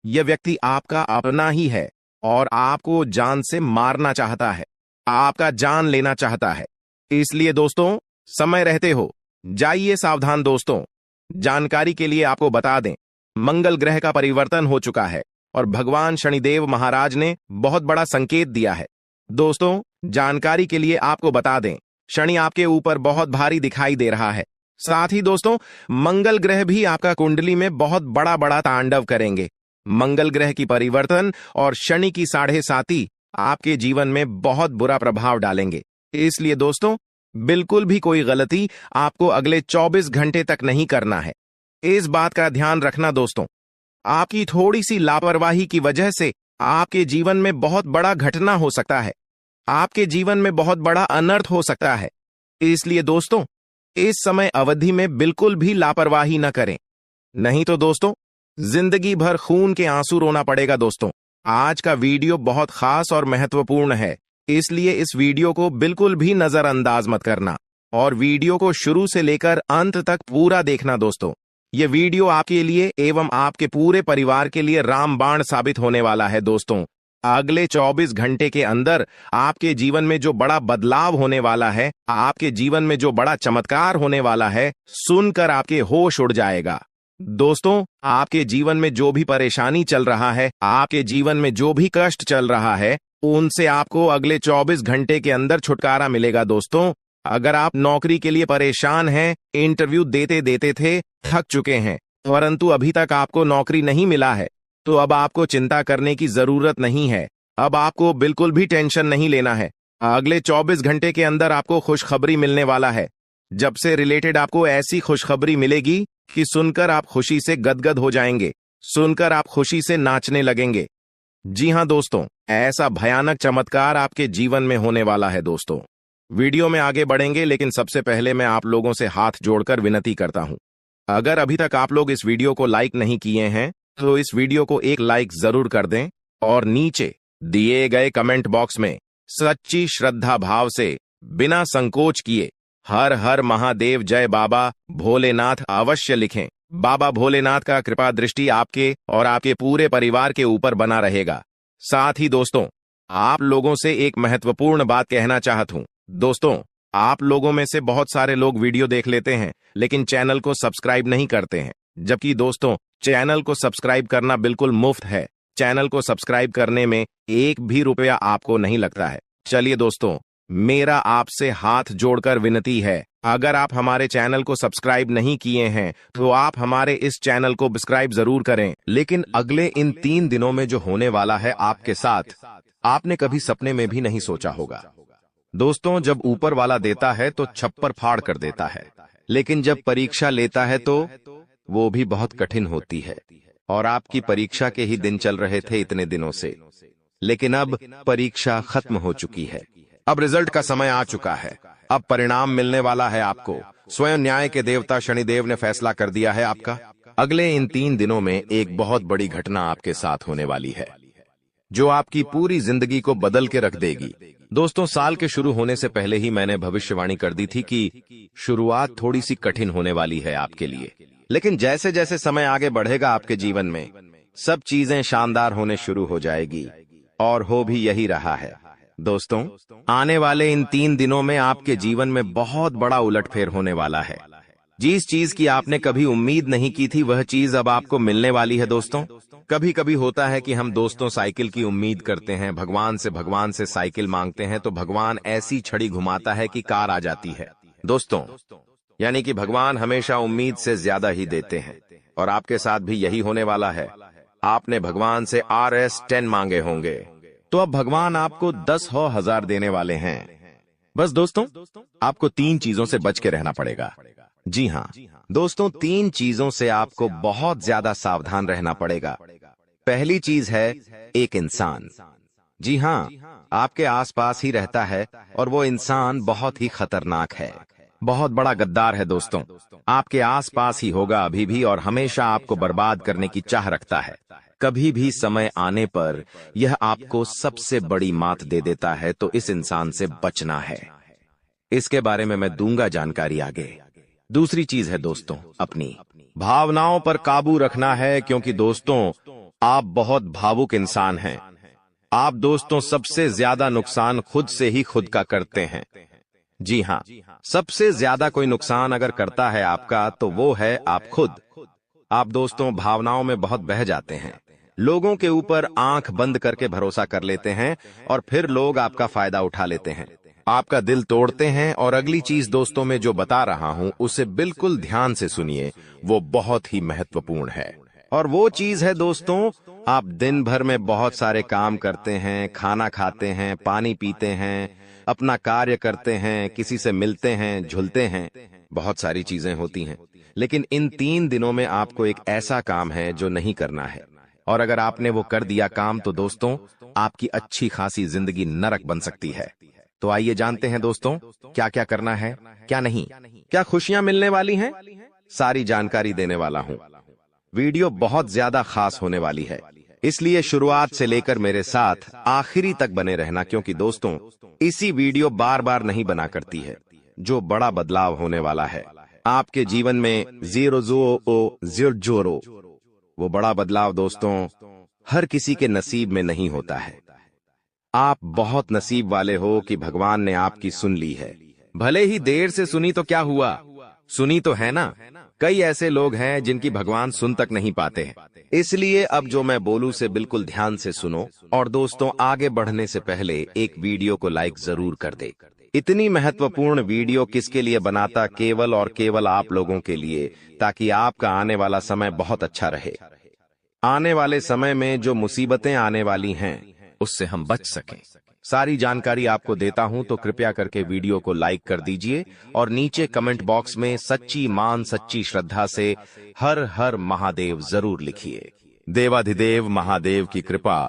यह व्यक्ति आपका अपना ही है और आपको जान से मारना चाहता है, आपका जान लेना चाहता है। इसलिए दोस्तों, समय रहते हो जाइए सावधान। दोस्तों, जानकारी के लिए आपको बता दें, मंगल ग्रह का परिवर्तन हो चुका है और भगवान शनिदेव महाराज ने बहुत बड़ा संकेत दिया है। दोस्तों, जानकारी के लिए आपको बता दें, शनि आपके ऊपर बहुत भारी दिखाई दे रहा है। साथ ही दोस्तों, मंगल ग्रह भी आपका कुंडली में बहुत बड़ा बड़ा तांडव करेंगे। मंगल ग्रह की परिवर्तन और शनि की 7.5 आपके जीवन में बहुत बुरा प्रभाव डालेंगे। इसलिए दोस्तों, बिल्कुल भी कोई गलती आपको अगले 24 घंटे तक नहीं करना है। इस बात का ध्यान रखना दोस्तों, आपकी थोड़ी सी लापरवाही की वजह से आपके जीवन में बहुत बड़ा घटना हो सकता है, आपके जीवन में बहुत बड़ा अनर्थ हो सकता है। इसलिए दोस्तों, इस समय अवधि में बिल्कुल भी लापरवाही न करें, नहीं तो दोस्तों जिंदगी भर खून के आंसू रोना पड़ेगा। दोस्तों, आज का वीडियो बहुत खास और महत्वपूर्ण है, इसलिए इस वीडियो को बिल्कुल भी नजरअंदाज मत करना और वीडियो को शुरू से लेकर अंत तक पूरा देखना। दोस्तों, यह वीडियो आपके लिए एवं आपके पूरे परिवार के लिए रामबाण साबित होने वाला है। दोस्तों, अगले 24 घंटे के अंदर आपके जीवन में जो बड़ा बदलाव होने वाला है, आपके जीवन में जो बड़ा चमत्कार होने वाला है, सुनकर आपके होश उड़ जाएगा। दोस्तों, आपके जीवन में जो भी परेशानी चल रहा है, आपके जीवन में जो भी कष्ट चल रहा है, उनसे आपको अगले 24 घंटे के अंदर छुटकारा मिलेगा। दोस्तों, अगर आप नौकरी के लिए परेशान हैं, इंटरव्यू देते देते थे, थक चुके हैं, परंतु अभी तक आपको नौकरी नहीं मिला है, तो अब आपको चिंता करने की जरूरत नहीं है। अब आपको बिल्कुल भी टेंशन नहीं लेना है। अगले 24 घंटे के अंदर आपको खुशखबरी मिलने वाला है। जब से रिलेटेड आपको ऐसी खुशखबरी मिलेगी कि सुनकर आप खुशी से गदगद हो जाएंगे, सुनकर आप खुशी से नाचने लगेंगे। जी हाँ दोस्तों, ऐसा भयानक चमत्कार आपके जीवन में होने वाला है दोस्तों। वीडियो में आगे बढ़ेंगे, लेकिन सबसे पहले मैं आप लोगों से हाथ जोड़कर विनती करता हूं। अगर अभी तक आप लोग इस वीडियो को लाइक नहीं किए हैं तो इस वीडियो को एक लाइक जरूर कर दें और नीचे दिए गए कमेंट बॉक्स में सच्ची श्रद्धा भाव से बिना संकोच किए हर हर महादेव जय बाबा भोलेनाथ अवश्य लिखें। बाबा भोलेनाथ का कृपा दृष्टि आपके और आपके पूरे परिवार के ऊपर बना रहेगा। साथ ही दोस्तों, आप लोगों से एक महत्वपूर्ण बात कहना चाहता हूं। दोस्तों, आप लोगों में से बहुत सारे लोग वीडियो देख लेते हैं लेकिन चैनल को सब्सक्राइब नहीं करते हैं, जबकि दोस्तों चैनल को सब्सक्राइब करना बिल्कुल मुफ्त है। चैनल को सब्सक्राइब करने में एक भी रुपया आपको नहीं लगता है। चलिए दोस्तों, मेरा आपसे हाथ जोड़कर विनती है, अगर आप हमारे चैनल को सब्सक्राइब नहीं किए हैं तो आप हमारे इस चैनल को सब्सक्राइब जरूर करें। लेकिन अगले इन 3 दिनों में जो होने वाला है आपके साथ, आपने कभी सपने में भी नहीं सोचा होगा। दोस्तों, जब ऊपर वाला देता है तो छप्पर फाड़ कर देता है, लेकिन जब परीक्षा लेता है तो वो भी बहुत कठिन होती है। और आपकी परीक्षा के ही दिन चल रहे थे इतने दिनों से, लेकिन अब परीक्षा खत्म हो चुकी है। अब रिजल्ट का समय आ चुका है। अब परिणाम मिलने वाला है आपको। स्वयं न्याय के देवता शनिदेव ने फैसला कर दिया है आपका। अगले इन 3 दिनों में एक बहुत बड़ी घटना आपके साथ होने वाली है, जो आपकी पूरी जिंदगी को बदल के रख देगी। दोस्तों, साल के शुरू होने से पहले ही मैंने भविष्यवाणी कर दी थी कि शुरुआत थोड़ी सी कठिन होने वाली है आपके लिए, लेकिन जैसे जैसे समय आगे बढ़ेगा आपके जीवन में सब चीजें शानदार होने शुरू हो जाएगी, और हो भी यही रहा है। दोस्तों, आने वाले इन 3 दिनों में आपके जीवन में बहुत बड़ा उलटफेर होने वाला है। जिस चीज की आपने कभी उम्मीद नहीं की थी वह चीज अब आपको मिलने वाली है। दोस्तों, कभी कभी होता है कि हम दोस्तों साइकिल की उम्मीद करते हैं, भगवान से साइकिल मांगते हैं तो भगवान ऐसी छड़ी घुमाता है कि कार आ जाती है। दोस्तों, यानी कि भगवान हमेशा उम्मीद से ज्यादा ही देते हैं, और आपके साथ भी यही होने वाला है। आपने भगवान से RS10 मांगे होंगे, तो अब भगवान आपको 10,000 देने वाले हैं। बस दोस्तों, आपको 3 चीजों से बच के रहना पड़ेगा। जी हाँ दोस्तों, 3 चीजों से आपको बहुत ज्यादा सावधान रहना पड़ेगा। पहली चीज है एक इंसान। जी हाँ, आपके आसपास ही रहता है और वो इंसान बहुत ही खतरनाक है, बहुत बड़ा गद्दार है। दोस्तों, आपके आसपास ही होगा अभी भी और हमेशा आपको बर्बाद करने की चाह रखता है। कभी भी समय आने पर यह आपको सबसे बड़ी मात दे देता है, तो इस इंसान से बचना है। इसके बारे में मैं दूंगा जानकारी आगे। दूसरी चीज है दोस्तों, अपनी भावनाओं पर काबू रखना है, क्योंकि दोस्तों आप बहुत भावुक इंसान हैं। आप दोस्तों सबसे ज्यादा नुकसान खुद से ही खुद का करते हैं। जी हाँ, सबसे ज्यादा कोई नुकसान अगर करता है आपका तो वो है आप खुद। आप दोस्तों भावनाओं में बहुत बह जाते हैं, लोगों के ऊपर आंख बंद करके भरोसा कर लेते हैं और फिर लोग आपका फायदा उठा लेते हैं, आपका दिल तोड़ते हैं। और अगली चीज दोस्तों मैं जो बता रहा हूं उसे बिल्कुल ध्यान से सुनिए, वो बहुत ही महत्वपूर्ण है। और वो चीज है दोस्तों, आप दिन भर में बहुत सारे काम करते हैं, खाना खाते हैं, पानी पीते हैं, अपना कार्य करते हैं, किसी से मिलते हैं, झुलते हैं, बहुत सारी चीजें होती हैं, लेकिन इन 3 दिनों में आपको एक ऐसा काम है जो नहीं करना है। और अगर आपने वो कर दिया काम तो दोस्तों आपकी अच्छी खासी जिंदगी नरक बन सकती है। तो आइए जानते हैं दोस्तों क्या क्या करना है, क्या नहीं, क्या खुशियां मिलने वाली हैं, सारी जानकारी देने वाला हूं। वीडियो बहुत ज्यादा खास होने वाली है, इसलिए शुरुआत से लेकर मेरे साथ आखिरी तक बने रहना, क्योंकि दोस्तों इसी वीडियो बार बार नहीं बना करती है। जो बड़ा बदलाव होने वाला है आपके जीवन में, 0 वो बड़ा बदलाव दोस्तों हर किसी के नसीब में नहीं होता है। आप बहुत नसीब वाले हो कि भगवान ने आपकी सुन ली है। भले ही देर से सुनी तो क्या हुआ, सुनी तो है ना। कई ऐसे लोग हैं जिनकी भगवान सुन तक नहीं पाते हैं। इसलिए अब जो मैं बोलूं से बिल्कुल ध्यान से सुनो। और दोस्तों आगे बढ़ने से पहले एक वीडियो को लाइक जरूर कर दे। इतनी महत्वपूर्ण वीडियो किसके लिए बनाता, केवल और केवल आप लोगों के लिए, ताकि आपका आने वाला समय बहुत अच्छा रहे। आने वाले समय में जो मुसीबतें आने वाली हैं उससे हम बच सकें। सारी जानकारी आपको देता हूं, तो कृपया करके वीडियो को लाइक कर दीजिए और नीचे कमेंट बॉक्स में सच्ची मान सच्ची श्रद्धा से हर हर महादेव जरूर लिखिए। देवाधिदेव महादेव की कृपा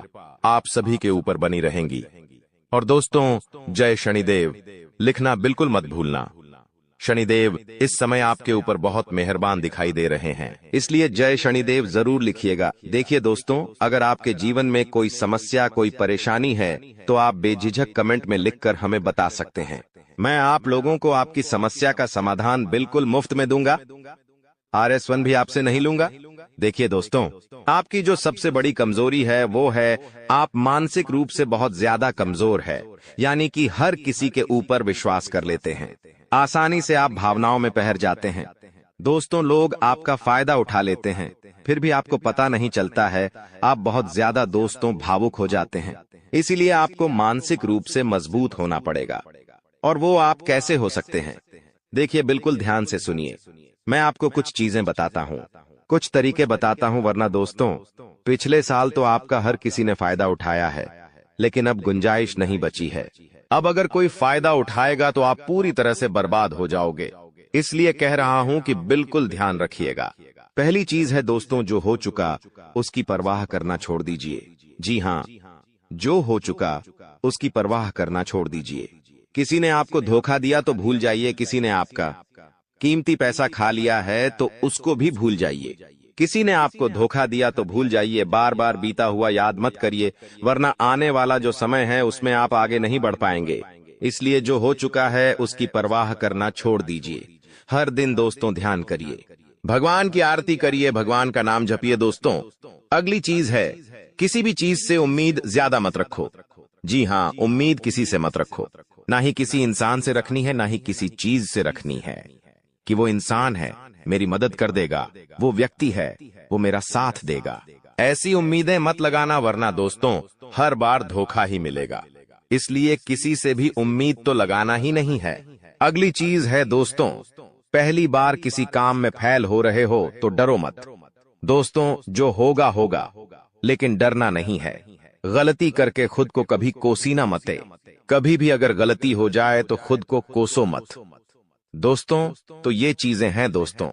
आप सभी के ऊपर बनी रहेंगी। और दोस्तों, जय शनिदेव लिखना बिल्कुल मत भूलना। शनिदेव इस समय आपके ऊपर बहुत मेहरबान दिखाई दे रहे हैं, इसलिए जय शनिदेव जरूर लिखिएगा। देखिए दोस्तों, अगर आपके जीवन में कोई समस्या, कोई परेशानी है तो आप बेझिझक कमेंट में लिखकर हमें बता सकते हैं। मैं आप लोगों को आपकी समस्या का समाधान बिल्कुल मुफ्त में दूंगा। RS1 भी आपसे नहीं लूंगा। देखिए दोस्तों, आपकी जो सबसे बड़ी कमजोरी है वो है आप मानसिक रूप से बहुत ज्यादा कमजोर है, यानी कि हर किसी के ऊपर विश्वास कर लेते हैं। आसानी से आप भावनाओं में बहर जाते हैं। दोस्तों, लोग आपका फायदा उठा लेते हैं, फिर भी आपको पता नहीं चलता है। आप बहुत ज्यादा दोस्तों भावुक हो जाते हैं, इसीलिए आपको मानसिक रूप से मजबूत होना पड़ेगा। और वो आप कैसे हो सकते हैं? देखिए, बिल्कुल ध्यान से सुनिए। मैं आपको कुछ चीजें बताता हूँ, कुछ तरीके बताता हूँ, वरना दोस्तों पिछले साल तो आपका हर किसी ने फायदा उठाया है, लेकिन अब गुंजाइश नहीं बची है। अब अगर कोई फायदा उठाएगा तो आप पूरी तरह से बर्बाद हो जाओगे। इसलिए कह रहा हूं कि बिल्कुल ध्यान रखिएगा। पहली चीज है दोस्तों, जो हो चुका उसकी परवाह करना छोड़ दीजिए। जी हाँ, जो हो चुका उसकी परवाह करना छोड़ दीजिए। किसी ने आपको धोखा दिया तो भूल जाइए, किसी ने आपका कीमती पैसा खा लिया है तो उसको भी भूल जाइए। किसी ने आपको धोखा दिया तो भूल जाइए, बार बार बीता हुआ याद मत करिए, वरना आने वाला जो समय है उसमें आप आगे नहीं बढ़ पाएंगे। इसलिए जो हो चुका है उसकी परवाह करना छोड़ दीजिए। हर दिन दोस्तों ध्यान करिए, भगवान की आरती करिए, भगवान का नाम जपिए। दोस्तों, अगली चीज है, किसी भी चीज से उम्मीद ज्यादा मत रखो। जी हाँ, उम्मीद किसी से मत रखो। ना ही किसी इंसान से रखनी है, ना ही किसी चीज से रखनी है कि वो इंसान है मेरी मदद कर देगा, वो व्यक्ति है वो मेरा साथ देगा। ऐसी उम्मीदें मत लगाना, वरना दोस्तों हर बार धोखा ही मिलेगा। इसलिए किसी से भी उम्मीद तो लगाना ही नहीं है। अगली चीज है दोस्तों, पहली बार किसी काम में फेल हो रहे हो तो डरो मत। दोस्तों, जो होगा होगा, लेकिन डरना नहीं है। गलती करके खुद को कभी कोसीना मते। कभी भी अगर गलती हो जाए तो खुद को कोसो मत। दोस्तों, तो ये चीजें हैं दोस्तों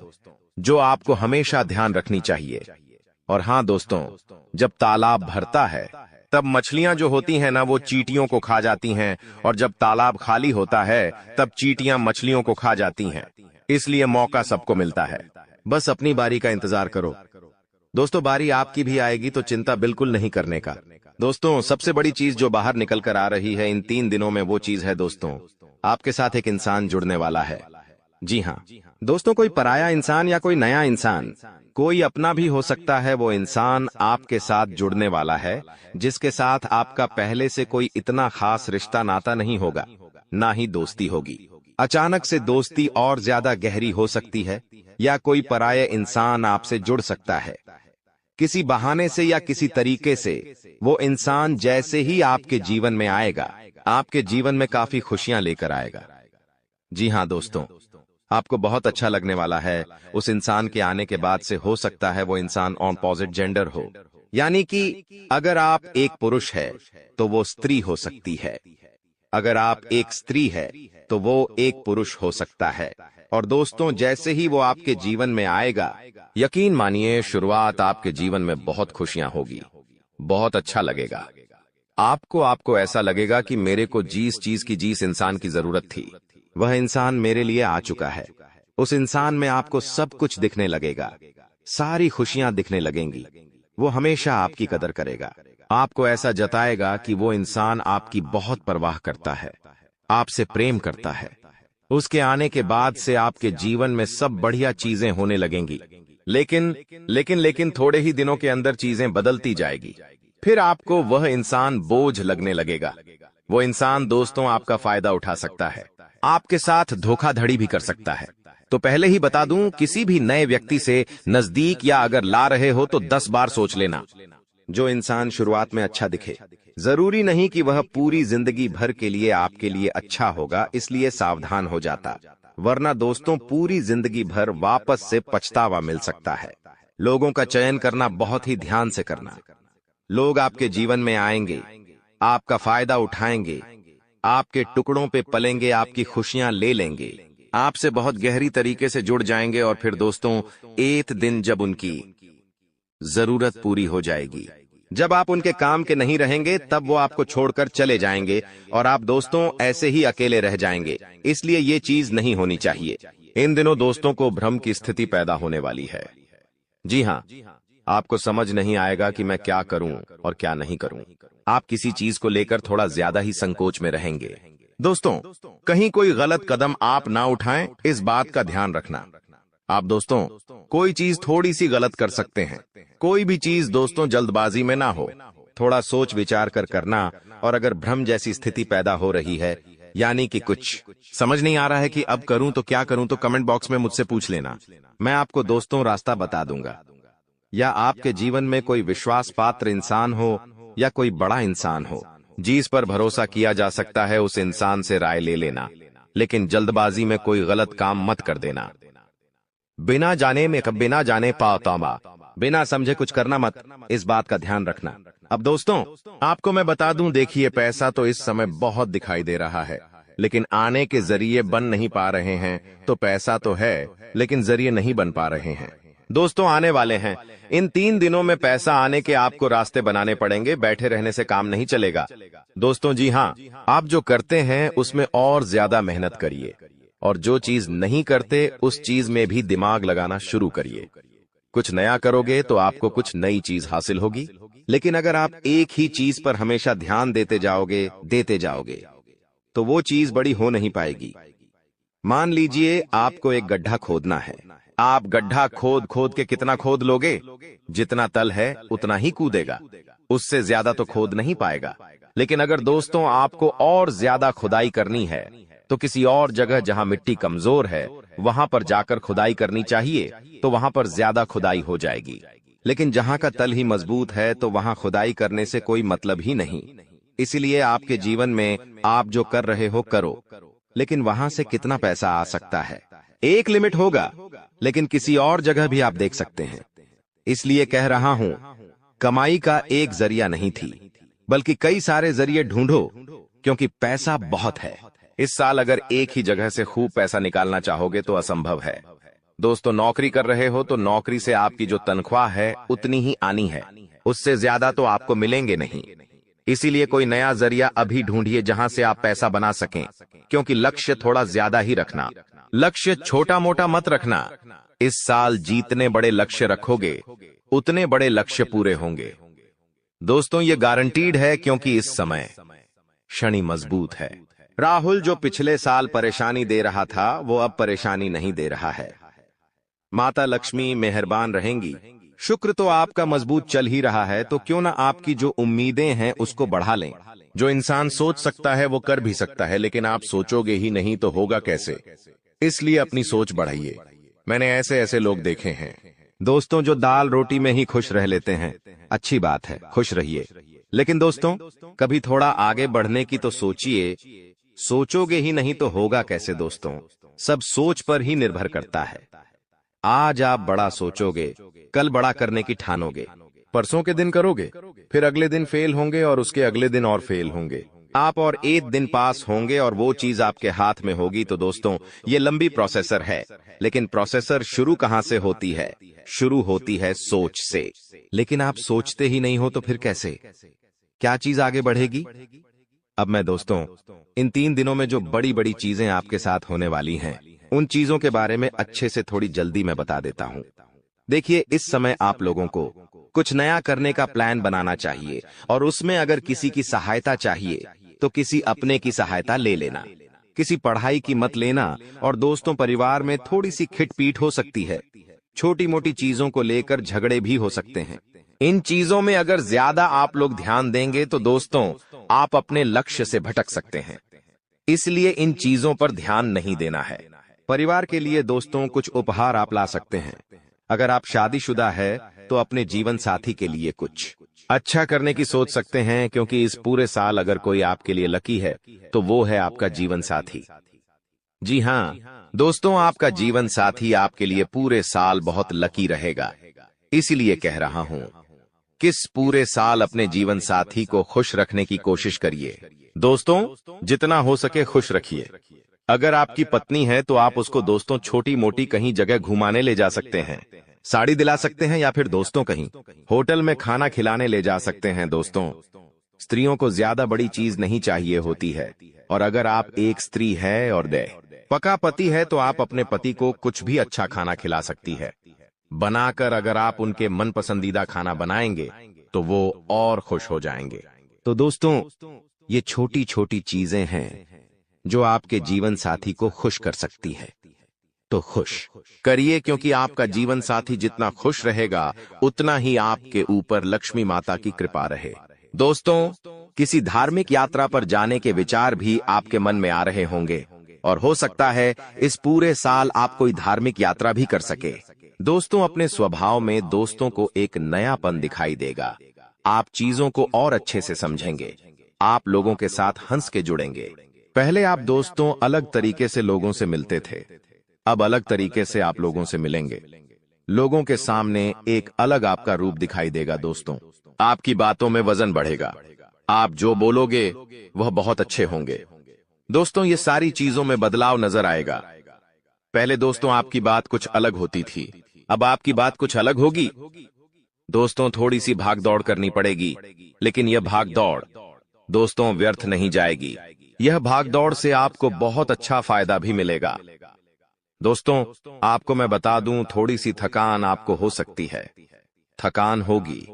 जो आपको हमेशा ध्यान रखनी चाहिए। और हाँ दोस्तों, जब तालाब भरता है तब मछलियां जो होती हैं ना, वो चींटियों को खा जाती हैं, और जब तालाब खाली होता है तब चींटियां मछलियों को खा जाती हैं। इसलिए मौका सबको मिलता है, बस अपनी बारी का इंतजार करो। दोस्तों, बारी आपकी भी आएगी, तो चिंता बिल्कुल नहीं करने का। दोस्तों, सबसे बड़ी चीज जो बाहर निकल कर आ रही है इन 3 दिनों में, वो चीज है दोस्तों, आपके साथ एक इंसान जुड़ने वाला है। जी हाँ दोस्तों, कोई पराया इंसान या कोई नया इंसान, कोई अपना भी हो सकता है। वो इंसान आपके साथ जुड़ने वाला है, जिसके साथ आपका पहले से कोई इतना खास रिश्ता नाता नहीं होगा, ना ही दोस्ती होगी। अचानक से दोस्ती और ज्यादा गहरी हो सकती है, या कोई पराया इंसान आपसे जुड़ सकता है किसी बहाने से या किसी तरीके से। वो इंसान जैसे ही आपके जीवन में आएगा, आपके जीवन में काफी खुशियां लेकर आएगा। जी हाँ दोस्तों, आपको बहुत अच्छा लगने वाला है। उस इंसान के आने के बाद से हो सकता है वो इंसान ऑपोजिट जेंडर हो, यानी कि अगर आप एक पुरुष है तो वो स्त्री हो सकती है, अगर आप एक स्त्री है तो वो एक पुरुष हो सकता है। और दोस्तों, जैसे ही वो आपके जीवन में आएगा, यकीन मानिए शुरुआत आपके जीवन में बहुत खुशियां होगी, बहुत अच्छा लगेगा। आपको ऐसा लगेगा कि मेरे को जिस चीज की जिस इंसान की जरूरत थी वह इंसान मेरे लिए आ चुका है। उस इंसान में आपको सब कुछ दिखने लगेगा, सारी खुशियां दिखने लगेंगी। वो हमेशा आपकी कदर करेगा, आपको ऐसा जताएगा कि वो इंसान आपकी बहुत परवाह करता है, आपसे प्रेम करता है। उसके आने के बाद से आपके जीवन में सब बढ़िया चीजें होने लगेंगी। लेकिन थोड़े ही दिनों के अंदर चीजें बदलती जाएगी। फिर आपको वह इंसान बोझ लगने लगेगा। वो इंसान दोस्तों आपका फायदा उठा सकता है, आपके साथ धोखाधड़ी भी कर सकता है। तो पहले ही बता दूं, किसी भी नए व्यक्ति से नजदीक या अगर ला रहे हो तो 10 बार सोच लेना। जो इंसान शुरुआत में अच्छा दिखे, जरूरी नहीं कि वह पूरी जिंदगी भर के लिए आपके लिए अच्छा होगा, इसलिए सावधान हो जाता, वरना दोस्तों पूरी जिंदगी भर वापस से पछतावा मिल सकता है। लोगों का चयन करना बहुत ही ध्यान से करना। लोग आपके जीवन में आएंगे, आपका फायदा उठाएंगे, आपके टुकड़ों पे पलेंगे, आपकी खुशियां ले लेंगे, आपसे बहुत गहरी तरीके से जुड़ जाएंगे। और फिर दोस्तों, एक दिन जब उनकी जरूरत पूरी हो जाएगी, जब आप उनके काम के नहीं रहेंगे तब वो आपको छोड़कर चले जाएंगे और आप दोस्तों ऐसे ही अकेले रह जाएंगे। इसलिए ये चीज नहीं होनी चाहिए। इन दिनों दोस्तों को भ्रम की स्थिति पैदा होने वाली है। जी हाँ, आपको समझ नहीं आएगा कि मैं क्या करूं और क्या नहीं करूं। आप किसी चीज को लेकर थोड़ा ज्यादा ही संकोच में रहेंगे। दोस्तों, कहीं कोई गलत कदम आप ना उठाएं, इस बात का ध्यान रखना। आप दोस्तों कोई चीज थोड़ी सी गलत कर सकते हैं। कोई भी चीज दोस्तों जल्दबाजी में ना हो, थोड़ा सोच विचार कर करना। और अगर भ्रम जैसी स्थिति पैदा हो रही है, यानी कि कुछ समझ नहीं आ रहा है कि अब करूं तो क्या करूं, तो कमेंट बॉक्स में मुझसे पूछ लेना। मैं आपको दोस्तों रास्ता बता दूंगा। या आपके जीवन में कोई विश्वास पात्र इंसान हो या कोई बड़ा इंसान हो जिस पर भरोसा किया जा सकता है, उस इंसान से राय ले लेना। लेकिन जल्दबाजी में कोई गलत काम मत कर देना। बिना जाने पातामा, बिना समझे कुछ करना मत, इस बात का ध्यान रखना। अब दोस्तों आपको मैं बता दूं, देखिए पैसा तो इस समय बहुत दिखाई दे रहा है, लेकिन आने के जरिए बन नहीं पा रहे हैं। तो पैसा तो है लेकिन जरिए नहीं बन पा रहे हैं। दोस्तों आने वाले हैं, इन 3 दिनों में पैसा आने के आपको रास्ते बनाने पड़ेंगे। बैठे रहने से काम नहीं चलेगा दोस्तों। जी हाँ, आप जो करते हैं उसमें और ज्यादा मेहनत करिए, और जो चीज नहीं करते उस चीज में भी दिमाग लगाना शुरू करिए। कुछ नया करोगे तो आपको कुछ नई चीज हासिल होगी। लेकिन अगर आप एक ही चीज पर हमेशा ध्यान देते जाओगे तो वो चीज बड़ी हो नहीं पाएगी। मान लीजिए आपको एक गड्ढा खोदना है। आप गड्ढा खोद खोद के कितना खोद लोगे? जितना तल है उतना ही कूदेगा, उससे ज्यादा तो खोद नहीं पाएगा। लेकिन अगर दोस्तों आपको और ज्यादा खुदाई करनी है तो किसी और जगह जहां मिट्टी कमजोर है वहां पर जाकर खुदाई करनी चाहिए, तो वहां पर ज्यादा खुदाई हो जाएगी। लेकिन जहां का तल ही मजबूत है तो वहां खुदाई करने से कोई मतलब ही नहीं। इसलिए आपके जीवन में आप जो कर रहे हो करो, लेकिन वहां से कितना पैसा आ सकता है, एक लिमिट होगा। लेकिन किसी और जगह भी आप देख सकते हैं। इसलिए कह रहा हूं, कमाई का एक जरिया नहीं थी, बल्कि कई सारे जरिए ढूंढो, क्योंकि पैसा बहुत है। इस साल अगर एक ही जगह से खूब पैसा निकालना चाहोगे तो असंभव है। दोस्तों नौकरी कर रहे हो तो नौकरी से आपकी जो तनख्वाह है उतनी ही आनी है, उससे ज्यादा तो आपको मिलेंगे नहीं। इसीलिए कोई नया जरिया अभी ढूंढिए जहां से आप पैसा बना सकें, क्योंकि लक्ष्य थोड़ा ज्यादा ही रखना। लक्ष्य छोटा मोटा मत रखना। इस साल जितने बड़े लक्ष्य रखोगे उतने बड़े लक्ष्य पूरे होंगे। दोस्तों ये गारंटीड है, क्योंकि इस समय शनि मजबूत है। राहुल जो पिछले साल परेशानी दे रहा था वो अब परेशानी नहीं दे रहा है। माता लक्ष्मी मेहरबान रहेंगी। शुक्र तो आपका मजबूत चल ही रहा है, तो क्यों ना आपकी जो उम्मीदें हैं उसको बढ़ा लें। जो इंसान सोच सकता है वो कर भी सकता है, लेकिन आप सोचोगे ही नहीं तो होगा कैसे? इसलिए अपनी सोच बढ़ाइए। मैंने ऐसे ऐसे लोग देखे हैं दोस्तों जो दाल रोटी में ही खुश रह लेते हैं। अच्छी बात है, खुश रहिए, लेकिन दोस्तों कभी थोड़ा आगे बढ़ने की तो सोचिए। सोचोगे ही नहीं तो होगा कैसे? दोस्तों सब सोच पर ही निर्भर करता है। आज आप बड़ा सोचोगे, कल बड़ा करने की ठानोगे। परसों के दिन करोगे, फिर अगले दिन फेल होंगे और उसके अगले दिन और फेल होंगे। आप और एक दिन पास होंगे और वो चीज आपके हाथ में होगी। तो दोस्तों ये लंबी प्रोसेसर है, लेकिन प्रोसेसर शुरू कहां से होती है? शुरू होती है सोच से। लेकिन आप सोचते ही नहीं हो तो फिर कैसे, क्या चीज आगे बढ़ेगी? अब मैं दोस्तों इन 3 दिनों में जो बड़ी बड़ी चीजें आपके साथ होने वाली हैं, उन चीजों के बारे में अच्छे से थोड़ी जल्दी मैं बता देता हूं। देखिए इस समय आप लोगों को कुछ नया करने का प्लान बनाना चाहिए, और उसमें अगर किसी की सहायता चाहिए तो किसी अपने की सहायता ले लेना। किसी पढ़ाई की मत लेना। और दोस्तों परिवार में थोड़ी सी खिटपीट हो सकती है। छोटी मोटी चीजों को लेकर झगड़े भी हो सकते हैं। इन चीजों में अगर ज्यादा आप लोग ध्यान देंगे तो दोस्तों आप अपने लक्ष्य से भटक सकते हैं। इसलिए इन चीजों पर ध्यान नहीं देना है। परिवार के लिए दोस्तों कुछ उपहार आप ला सकते हैं। अगर आप शादीशुदा है तो अपने जीवन साथी के लिए कुछ अच्छा करने की सोच सकते हैं, क्योंकि इस पूरे साल अगर कोई आपके लिए लकी है तो वो है आपका जीवन साथी। जी हाँ दोस्तों, आपका जीवन साथी आपके लिए पूरे साल बहुत लकी रहेगा। इसीलिए कह रहा हूं, किस पूरे साल अपने जीवन साथी को खुश रखने की कोशिश करिए। दोस्तों जितना हो सके खुश रखिए। अगर आपकी पत्नी है तो आप उसको दोस्तों छोटी मोटी कहीं जगह घुमाने ले जा सकते हैं। साड़ी दिला सकते हैं या फिर दोस्तों कहीं होटल में खाना खिलाने ले जा सकते हैं। दोस्तों, स्त्रियों को ज्यादा बड़ी चीज नहीं चाहिए होती है, और अगर आप एक स्त्री है और पका पति है तो आप अपने पति को कुछ भी अच्छा खाना खिला सकती है बनाकर। अगर आप उनके मन पसंदीदा खाना बनाएंगे तो वो और खुश हो जाएंगे। तो दोस्तों, ये छोटी छोटी चीजें हैं जो आपके जीवन साथी को खुश कर सकती है। तो खुश करिए, क्योंकि आपका जीवन साथी जितना खुश रहेगा उतना ही आपके ऊपर लक्ष्मी माता की कृपा रहे। दोस्तों, किसी धार्मिक यात्रा पर जाने के विचार भी आपके मन में आ रहे होंगे, और हो सकता है इस पूरे साल आप कोई धार्मिक यात्रा भी कर सके। दोस्तों, अपने स्वभाव में दोस्तों को एक नयापन दिखाई देगा। आप चीजों को और अच्छे से समझेंगे, आप लोगों के साथ हंस के जुड़ेंगे। पहले आप दोस्तों अलग तरीके से लोगों से मिलते थे, अब अलग तरीके से आप लोगों से मिलेंगे। लोगों के सामने एक अलग आपका रूप दिखाई देगा। दोस्तों, आपकी बातों में वजन बढ़ेगा, आप जो बोलोगे वह बहुत अच्छे होंगे। दोस्तों, ये सारी चीजों में बदलाव नजर आएगा। पहले दोस्तों आपकी बात कुछ अलग होती थी, अब आपकी बात कुछ अलग होगी। दोस्तों, थोड़ी सी भाग दौड़ करनी पड़ेगी, लेकिन यह भाग दौड़ दोस्तों व्यर्थ नहीं जाएगी। यह भाग दौड़ से आपको बहुत अच्छा फायदा भी मिलेगा। दोस्तों, आपको मैं बता दूं, थोड़ी सी थकान आपको हो सकती है, थकान होगी।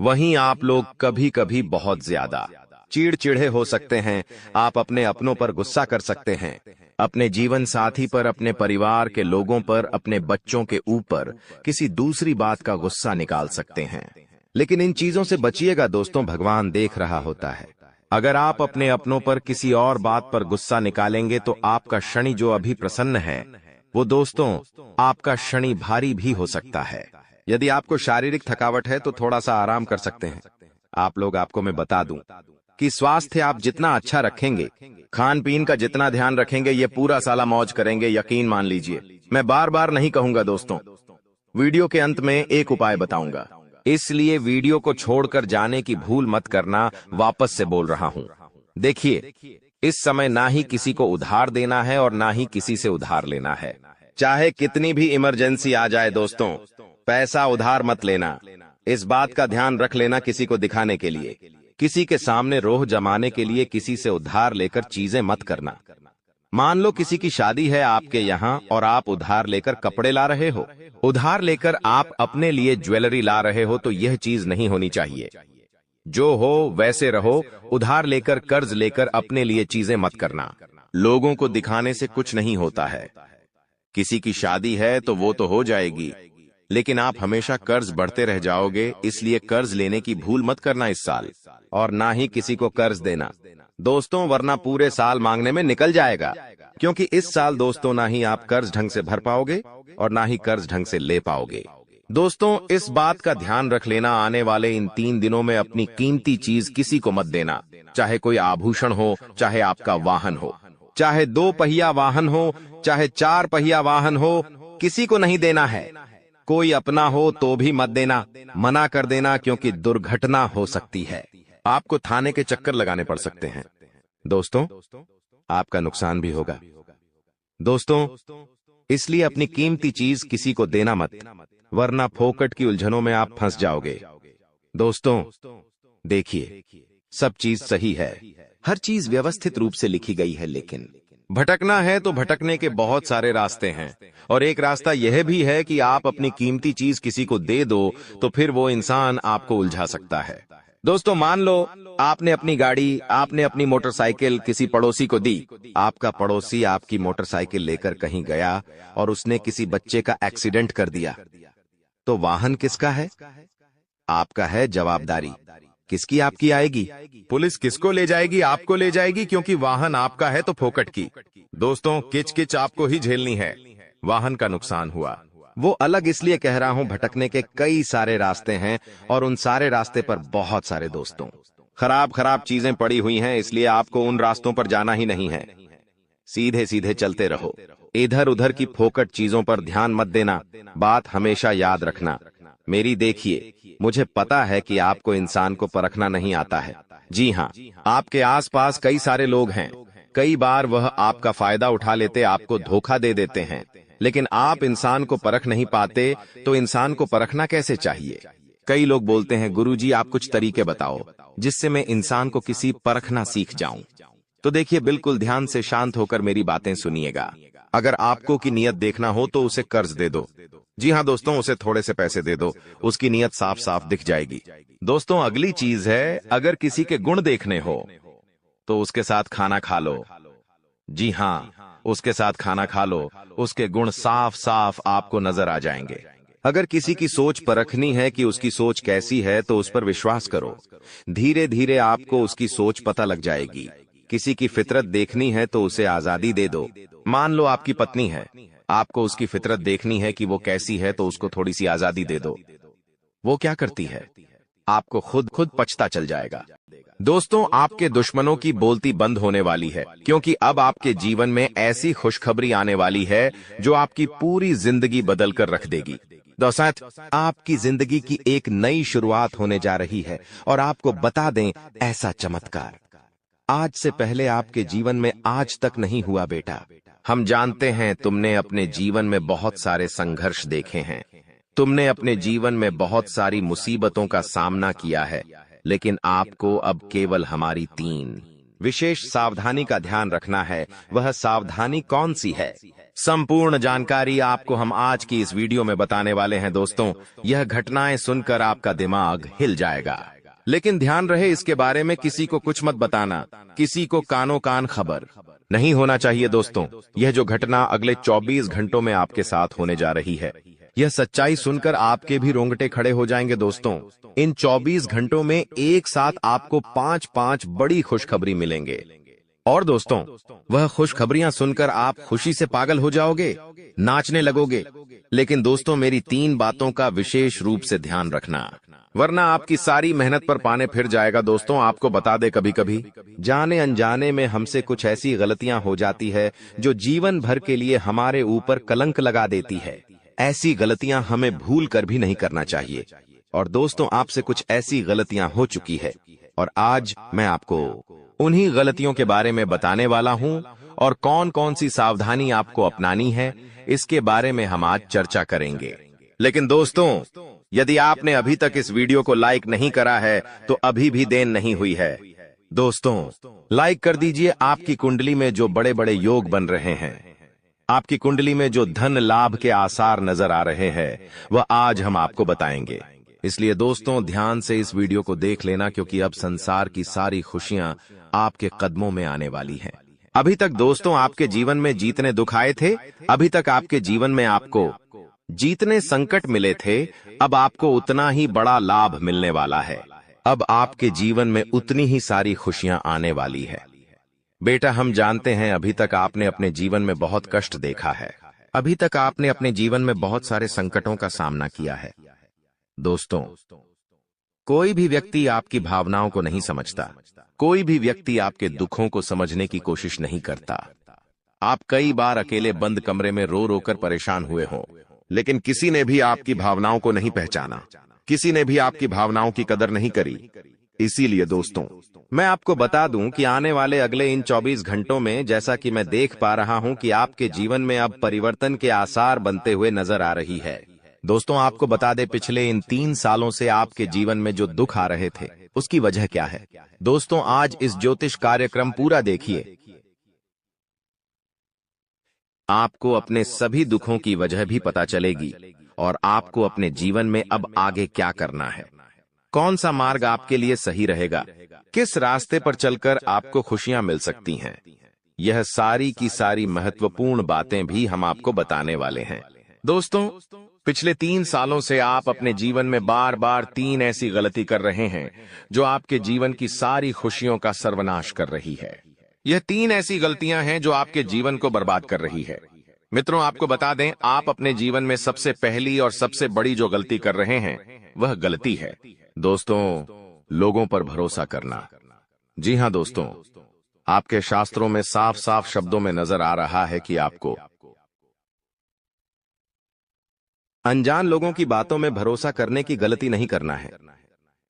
वहीं आप लोग कभी कभी बहुत ज्यादा चिड़चिड़े हो सकते हैं। आप अपने अपनों पर गुस्सा कर सकते हैं, अपने जीवन साथी पर, अपने परिवार के लोगों पर, अपने बच्चों के ऊपर किसी दूसरी बात का गुस्सा निकाल सकते हैं। लेकिन इन चीजों से बचिएगा दोस्तों, भगवान देख रहा होता है। अगर आप अपने अपनों पर किसी और बात पर गुस्सा निकालेंगे तो आपका शनि जो अभी प्रसन्न है वो दोस्तों आपका शनि भारी भी हो सकता है। यदि आपको शारीरिक थकावट है तो थोड़ा सा आराम कर सकते हैं। आप लोग, आपको मैं बता दूं कि स्वास्थ्य आप जितना अच्छा रखेंगे, खान पीन का जितना ध्यान रखेंगे, ये पूरा साला मौज करेंगे, यकीन मान लीजिए। मैं बार बार नहीं कहूंगा दोस्तों, वीडियो के अंत में एक उपाय बताऊंगा, इसलिए वीडियो को छोड़कर जाने की भूल मत करना। वापस से बोल रहा हूं, देखिए, इस समय ना ही किसी को उधार देना है और ना ही किसी से उधार लेना है। चाहे कितनी भी इमरजेंसी आ जाए दोस्तों, पैसा उधार मत लेना। इस बात का ध्यान रख लेना, किसी को दिखाने के लिए, किसी के सामने रोह जमाने के लिए किसी से उधार लेकर चीजें मत करना। मान लो किसी की शादी है आपके यहाँ और आप उधार लेकर कपड़े ला रहे हो, उधार लेकर आप अपने लिए ज्वेलरी ला रहे हो, तो यह चीज नहीं होनी चाहिए। जो हो वैसे रहो, उधार लेकर, कर्ज लेकर अपने लिए चीजें मत करना। लोगों को दिखाने से कुछ नहीं होता है। किसी की शादी है तो वो तो हो जाएगी, लेकिन आप हमेशा कर्ज बढ़ते रह जाओगे, इसलिए कर्ज लेने की भूल मत करना इस साल, और ना ही किसी को कर्ज देना दोस्तों, वरना पूरे साल मांगने में निकल जाएगा। क्योंकि इस साल दोस्तों ना ही आप कर्ज ढंग से भर पाओगे और ना ही कर्ज ढंग से ले पाओगे। दोस्तों, इस बात का ध्यान रख लेना, आने वाले इन 3 दिनों में अपनी कीमती चीज किसी को मत देना। चाहे कोई आभूषण हो, चाहे आपका वाहन हो, चाहे 2 पहिया वाहन हो, चाहे 4 पहिया वाहन हो, किसी को नहीं देना है। कोई अपना हो तो भी मत देना, मना कर देना, क्योंकि दुर्घटना हो सकती है। आपको थाने के चक्कर लगाने पड़ सकते हैं। दोस्तों, आपका नुकसान भी होगा। दोस्तों, इसलिए अपनी कीमती चीज किसी को देना मत, वरना फोकट की उलझनों में आप फंस जाओगे। दोस्तों, देखिए, सब चीज सही है, हर चीज व्यवस्थित रूप से लिखी गई है, लेकिन भटकना है तो भटकने के बहुत सारे रास्ते हैं, और एक रास्ता यह भी है कि आप अपनी कीमती चीज किसी को दे दो तो फिर वो इंसान आपको उलझा सकता है। दोस्तों, मान लो आपने अपनी गाड़ी, आपने अपनी मोटरसाइकिल किसी पड़ोसी को दी। आपका पड़ोसी आपकी मोटरसाइकिल लेकर कहीं गया और उसने किसी बच्चे का एक्सीडेंट कर दिया, तो वाहन किसका है? आपका है। जवाबदारी किसकी आपकी आएगी? पुलिस किसको ले जाएगी? आपको ले जाएगी, क्योंकि वाहन आपका है तो फोकट की। दोस्तों, किच-किच आपको ही झेलनी है। वाहन का नुकसान हुआ, वो अलग इसलिए कह रहा हूं, भटकने के कई सारे रास्ते हैं और उन सारे रास्ते पर बहुत सारे दोस्तों खराब चीजें पड़ी हुई हैं, इसलिए आपको उन रास्तों पर जाना ही नहीं है। सीधे सीधे चलते रहो, इधर उधर की फोकट चीजों पर ध्यान मत देना। बात हमेशा याद रखना मेरी। देखिए, मुझे पता है कि आपको इंसान को परखना नहीं आता है। जी हाँ, आपके आसपास कई सारे लोग हैं, कई बार वह आपका फायदा उठा लेते, आपको धोखा दे देते हैं, लेकिन आप इंसान को परख नहीं पाते, तो इंसान को परखना कैसे चाहिए? कई लोग बोलते हैं, गुरुजी आप कुछ तरीके बताओ जिससे मैं इंसान को किसी परखना सीख जाऊं। तो देखिए, बिल्कुल ध्यान से शांत होकर मेरी बातें सुनिएगा। अगर आपको की नियत देखना हो तो उसे कर्ज दे दो। जी हाँ दोस्तों, उसे थोड़े से पैसे दे दो, उसकी नियत साफ साफ दिख जाएगी। दोस्तों, अगली चीज है, अगर किसी के गुण देखने हो तो उसके साथ खाना खा लो। जी हाँ, उसके साथ खाना खा लो, उसके गुण साफ साफ आपको नजर आ जाएंगे। अगर किसी की सोच परखनी है कि उसकी सोच कैसी है तो उस पर विश्वास करो, धीरे धीरे आपको उसकी सोच पता लग जाएगी। किसी की फितरत देखनी है तो उसे आजादी दे दो। मान लो आपकी पत्नी है, आपको उसकी फितरत देखनी है कि वो कैसी है, तो उसको थोड़ी सी आजादी दे दो। वो क्या करती है, आपको खुद खुद पछता चल जाएगा। दोस्तों, आपके दुश्मनों की बोलती बंद होने वाली है, क्योंकि अब आपके जीवन में ऐसी खुशखबरी आने वाली है जो आपकी पूरी जिंदगी बदल कर रख देगी। दोस्तों, आपकी जिंदगी की एक नई शुरुआत होने जा रही है, और आपको बता दें, ऐसा चमत्कार आज से पहले आपके जीवन में आज तक नहीं हुआ बेटा। हम जानते हैं तुमने अपने जीवन में बहुत सारे संघर्ष देखे हैं, तुमने अपने जीवन में बहुत सारी मुसीबतों का सामना किया है, लेकिन आपको अब केवल हमारी 3 विशेष सावधानी का ध्यान रखना है। वह सावधानी कौन सी है? संपूर्ण जानकारी आपको हम आज की इस वीडियो में बताने वाले हैं। दोस्तों, यह घटनाएं सुनकर आपका दिमाग हिल जाएगा, लेकिन ध्यान रहे, इसके बारे में किसी को कुछ मत बताना, किसी को कानो कान खबर नहीं होना चाहिए। दोस्तों, यह जो घटना अगले 24 घंटों में आपके साथ होने जा रही है, यह सच्चाई सुनकर आपके भी रोंगटे खड़े हो जाएंगे। दोस्तों, इन 24 घंटों में एक साथ आपको 5-5 बड़ी खुशखबरी मिलेंगे, और दोस्तों, वह खुशखबरियां सुनकर आप खुशी से पागल हो जाओगे, नाचने लगोगे। लेकिन दोस्तों, मेरी 3 बातों का विशेष रूप से ध्यान रखना, वरना आपकी सारी मेहनत पर पानी फिर जाएगा। दोस्तों, आपको बता दे, कभी कभी जाने अनजाने में हमसे कुछ ऐसी गलतियां हो जाती है जो जीवन भर के लिए हमारे ऊपर कलंक लगा देती है। ऐसी गलतियां हमें भूल कर भी नहीं करना चाहिए। और दोस्तों, आपसे कुछ ऐसी गलतियां हो चुकी है, और आज मैं आपको उन्हीं गलतियों के बारे में बताने वाला हूं, और कौन कौन सी सावधानी आपको अपनानी है, इसके बारे में हम आज चर्चा करेंगे। लेकिन दोस्तों, यदि आपने अभी तक इस वीडियो को लाइक नहीं करा है तो अभी भी देर नहीं हुई है। दोस्तों, लाइक कर दीजिए। आपकी कुंडली में जो बड़े बड़े योग बन रहे हैं, आपकी कुंडली में जो धन लाभ के आसार नजर आ रहे हैं, वह आज हम आपको बताएंगे। इसलिए दोस्तों, ध्यान से इस वीडियो को देख लेना, क्योंकि अब संसार की सारी खुशियां आपके कदमों में आने वाली हैं। अभी तक दोस्तों आपके जीवन में जितने दुख आए थे, अभी तक आपके जीवन में आपको जितने संकट मिले थे, अब आपको उतना ही बड़ा लाभ मिलने वाला है। अब आपके जीवन में उतनी ही सारी खुशियां आने वाली है। बेटा, हम जानते हैं अभी तक आपने अपने जीवन में बहुत कष्ट देखा है, अभी तक आपने अपने जीवन में बहुत सारे संकटों का सामना किया है। दोस्तों, कोई भी व्यक्ति आपकी भावनाओं को नहीं समझता, कोई भी व्यक्ति आपके दुखों को समझने की कोशिश नहीं करता। आप कई बार अकेले बंद कमरे में रो रो कर परेशान हुए हों, लेकिन किसी ने भी आपकी भावनाओं को नहीं पहचाना, किसी ने भी आपकी भावनाओं की कदर नहीं करी। इसीलिए दोस्तों, मैं आपको बता दूं कि आने वाले अगले इन 24 घंटों में, जैसा कि मैं देख पा रहा हूं कि आपके जीवन में अब परिवर्तन के आसार बनते हुए नजर आ रही है। दोस्तों, आपको बता दें, पिछले इन 3 सालों से आपके जीवन में जो दुख आ रहे थे, उसकी वजह क्या है? दोस्तों, आज इस ज्योतिष कार्यक्रम पूरा देखिए, आपको अपने सभी दुखों की वजह भी पता चलेगी, और आपको अपने जीवन में अब आगे क्या करना है, कौन सा मार्ग आपके लिए सही रहेगा, किस रास्ते पर चलकर आपको खुशियां मिल सकती हैं। यह सारी की सारी महत्वपूर्ण बातें भी हम आपको बताने वाले हैं। दोस्तों, पिछले 3 सालों से आप अपने जीवन में बार बार 3 ऐसी गलती कर रहे हैं जो आपके जीवन की सारी खुशियों का सर्वनाश कर रही है। यह 3 ऐसी गलतियां हैं जो आपके जीवन को बर्बाद कर रही है। मित्रों, आपको बता दें, आप अपने जीवन में सबसे पहली और सबसे बड़ी जो गलती कर रहे हैं, वह गलती है दोस्तों, लोगों पर भरोसा करना। जी हां दोस्तों, आपके शास्त्रों में साफ साफ शब्दों में नजर आ रहा है कि आपको अनजान लोगों की बातों में भरोसा करने की गलती नहीं करना है।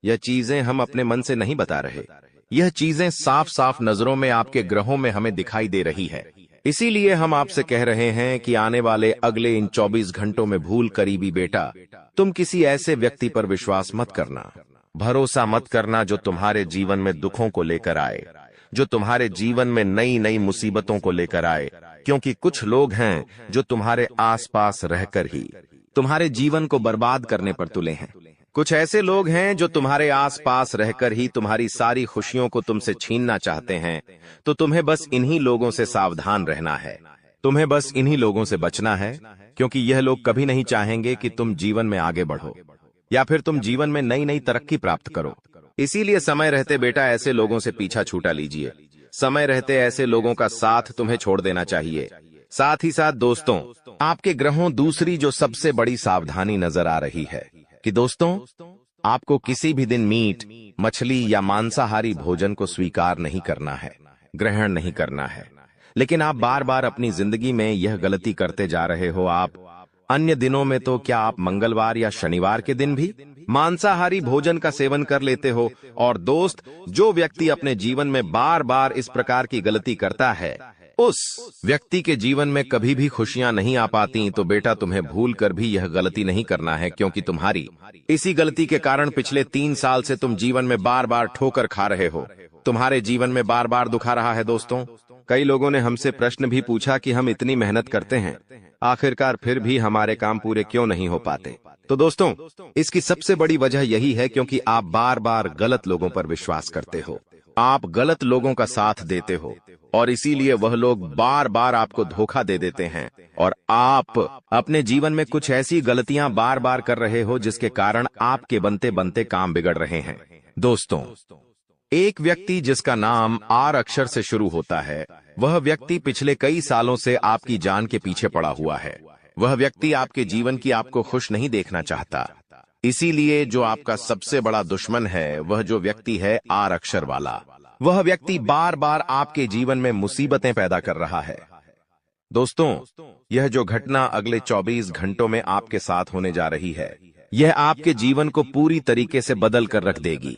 यह चीजें हम अपने मन से नहीं बता रहे, यह चीजें साफ साफ नजरों में आपके ग्रहों में हमें दिखाई दे रही है। इसीलिए हम आपसे कह रहे हैं कि आने वाले अगले इन 24 घंटों में भूल करीबी बेटा तुम किसी ऐसे व्यक्ति पर विश्वास मत करना, भरोसा मत करना जो तुम्हारे जीवन में दुखों को लेकर आए, जो तुम्हारे जीवन में नई नई मुसीबतों को लेकर आए। क्योंकि कुछ लोग हैं जो तुम्हारे आसपास रहकर ही तुम्हारे जीवन को बर्बाद करने पर तुले हैं। कुछ ऐसे लोग हैं जो तुम्हारे आसपास रहकर ही तुम्हारी सारी खुशियों को तुमसे छीनना चाहते हैं। तो तुम्हें बस इन्हीं लोगों से सावधान रहना है, तुम्हें बस इन्हीं लोगों से बचना है, क्योंकि यह लोग कभी नहीं चाहेंगे कि तुम जीवन में आगे बढ़ो या फिर तुम जीवन में नई नई तरक्की प्राप्त करो। इसीलिए समय रहते बेटा ऐसे लोगों से पीछा छूटा लीजिए। समय रहते ऐसे लोगों का साथ तुम्हें छोड़ देना चाहिए। साथ ही साथ दोस्तों, आपके ग्रहों दूसरी जो सबसे बड़ी सावधानी नजर आ रही है कि दोस्तों, आपको किसी भी दिन मीट, मछली या मांसाहारी भोजन को स्वीकार नहीं करना है, ग्रहण नहीं करना है। लेकिन आप बार बार अपनी जिंदगी में यह गलती करते जा रहे हो। आप अन्य दिनों में तो क्या आप मंगलवार या शनिवार के दिन भी मांसाहारी भोजन का सेवन कर लेते हो। और दोस्त, जो व्यक्ति अपने जीवन में बार बार इस प्रकार की गलती करता है, उस व्यक्ति के जीवन में कभी भी खुशियां नहीं आ पाती। तो बेटा तुम्हें भूल कर भी यह गलती नहीं करना है, क्योंकि तुम्हारी इसी गलती के कारण पिछले 3 साल से तुम जीवन में बार बार ठोकर खा रहे हो, तुम्हारे जीवन में बार बार दुखा रहा है। दोस्तों, कई लोगों ने हमसे प्रश्न भी पूछा कि हम इतनी मेहनत करते हैं, आखिरकार फिर भी हमारे काम पूरे क्यों नहीं हो पाते। तो दोस्तों, इसकी सबसे बड़ी वजह यही है क्योंकि आप बार बार गलत लोगों पर विश्वास करते हो, आप गलत लोगों का साथ देते हो, और इसीलिए वह लोग बार बार आपको धोखा दे देते हैं। और आप अपने जीवन में कुछ ऐसी गलतियां बार बार कर रहे हो जिसके कारण आपके बनते बनते काम बिगड़ रहे हैं। दोस्तों, एक व्यक्ति जिसका नाम आर अक्षर से शुरू होता है, वह व्यक्ति पिछले कई सालों से आपकी जान के पीछे पड़ा हुआ है। वह व्यक्ति आपके जीवन की आपको खुश नहीं देखना चाहता। इसीलिए जो आपका सबसे बड़ा दुश्मन है, वह जो व्यक्ति है आर अक्षर वाला, वह व्यक्ति बार बार आपके जीवन में मुसीबतें पैदा कर रहा है। दोस्तों, यह जो घटना अगले 24 घंटों में आपके साथ होने जा रही है, यह आपके जीवन को पूरी तरीके से बदल कर रख देगी।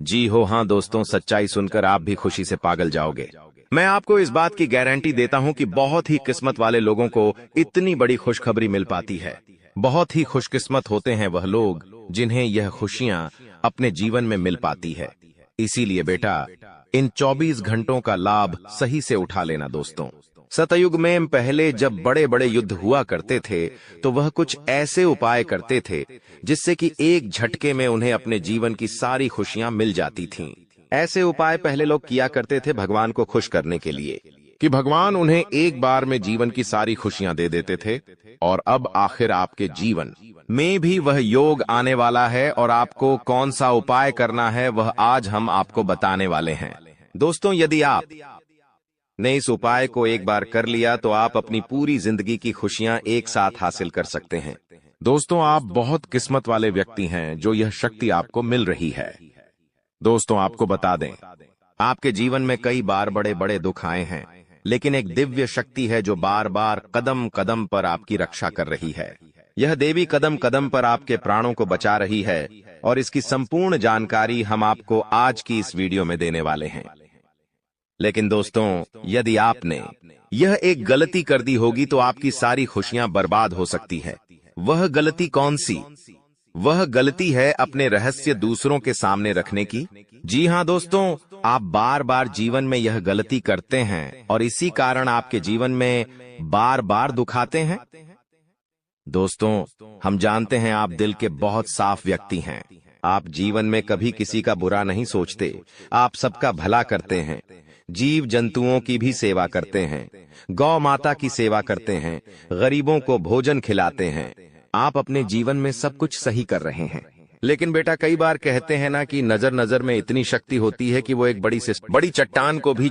जी हो हाँ दोस्तों, सच्चाई सुनकर आप भी खुशी से पागल जाओगे। मैं आपको इस बात की गारंटी देता हूं कि बहुत ही किस्मत वाले लोगों को इतनी बड़ी खुशखबरी मिल पाती है। बहुत ही खुशकिस्मत होते हैं वह लोग जिन्हें यह खुशियां अपने जीवन में मिल पाती है। इसीलिए बेटा, इन 24 घंटों का लाभ सही से उठा लेना। दोस्तों, सतयुग में पहले जब बड़े बड़े युद्ध हुआ करते थे, तो वह कुछ ऐसे उपाय करते थे जिससे कि एक झटके में उन्हें अपने जीवन की सारी खुशियां मिल जाती थीं। ऐसे उपाय पहले लोग किया करते थे भगवान को खुश करने के लिए, कि भगवान उन्हें एक बार में जीवन की सारी खुशियां दे देते थे। और अब आखिर आपके जीवन में भी वह योग आने वाला है, और आपको कौन सा उपाय करना है वह आज हम आपको बताने वाले हैं। दोस्तों, यदि आप ने इस उपाय को एक बार कर लिया तो आप अपनी पूरी जिंदगी की खुशियां एक साथ हासिल कर सकते हैं। दोस्तों, आप बहुत किस्मत वाले व्यक्ति हैं जो यह शक्ति आपको मिल रही है। दोस्तों, आपको बता दें, आपके जीवन में कई बार बड़े बड़े दुख आए हैं, लेकिन एक दिव्य शक्ति है जो बार बार कदम कदम पर आपकी रक्षा कर रही है। यह देवी कदम कदम पर आपके प्राणों को बचा रही है, और इसकी संपूर्ण जानकारी हम आपको आज की इस वीडियो में देने वाले हैं। लेकिन दोस्तों, यदि आपने यह एक गलती कर दी होगी तो आपकी सारी खुशियां बर्बाद हो सकती है। वह गलती कौन सी? वह गलती है अपने रहस्य दूसरों के सामने रखने की। जी हां दोस्तों, आप बार बार जीवन में यह गलती करते हैं और इसी कारण आपके जीवन में बार बार दुख आते हैं। दोस्तों, हम जानते हैं आप दिल के बहुत साफ व्यक्ति हैं। आप जीवन में कभी किसी का बुरा नहीं सोचते, आप सबका भला करते हैं, जीव जंतुओं की भी सेवा करते हैं, गौ माता की सेवा करते हैं, गरीबों को भोजन खिलाते हैं। आप अपने जीवन में सब कुछ सही कर रहे हैं। लेकिन बेटा, कई बार कहते हैं ना कि नजर नजर में इतनी शक्ति होती है कि वो एक बड़ी चट्टान को भी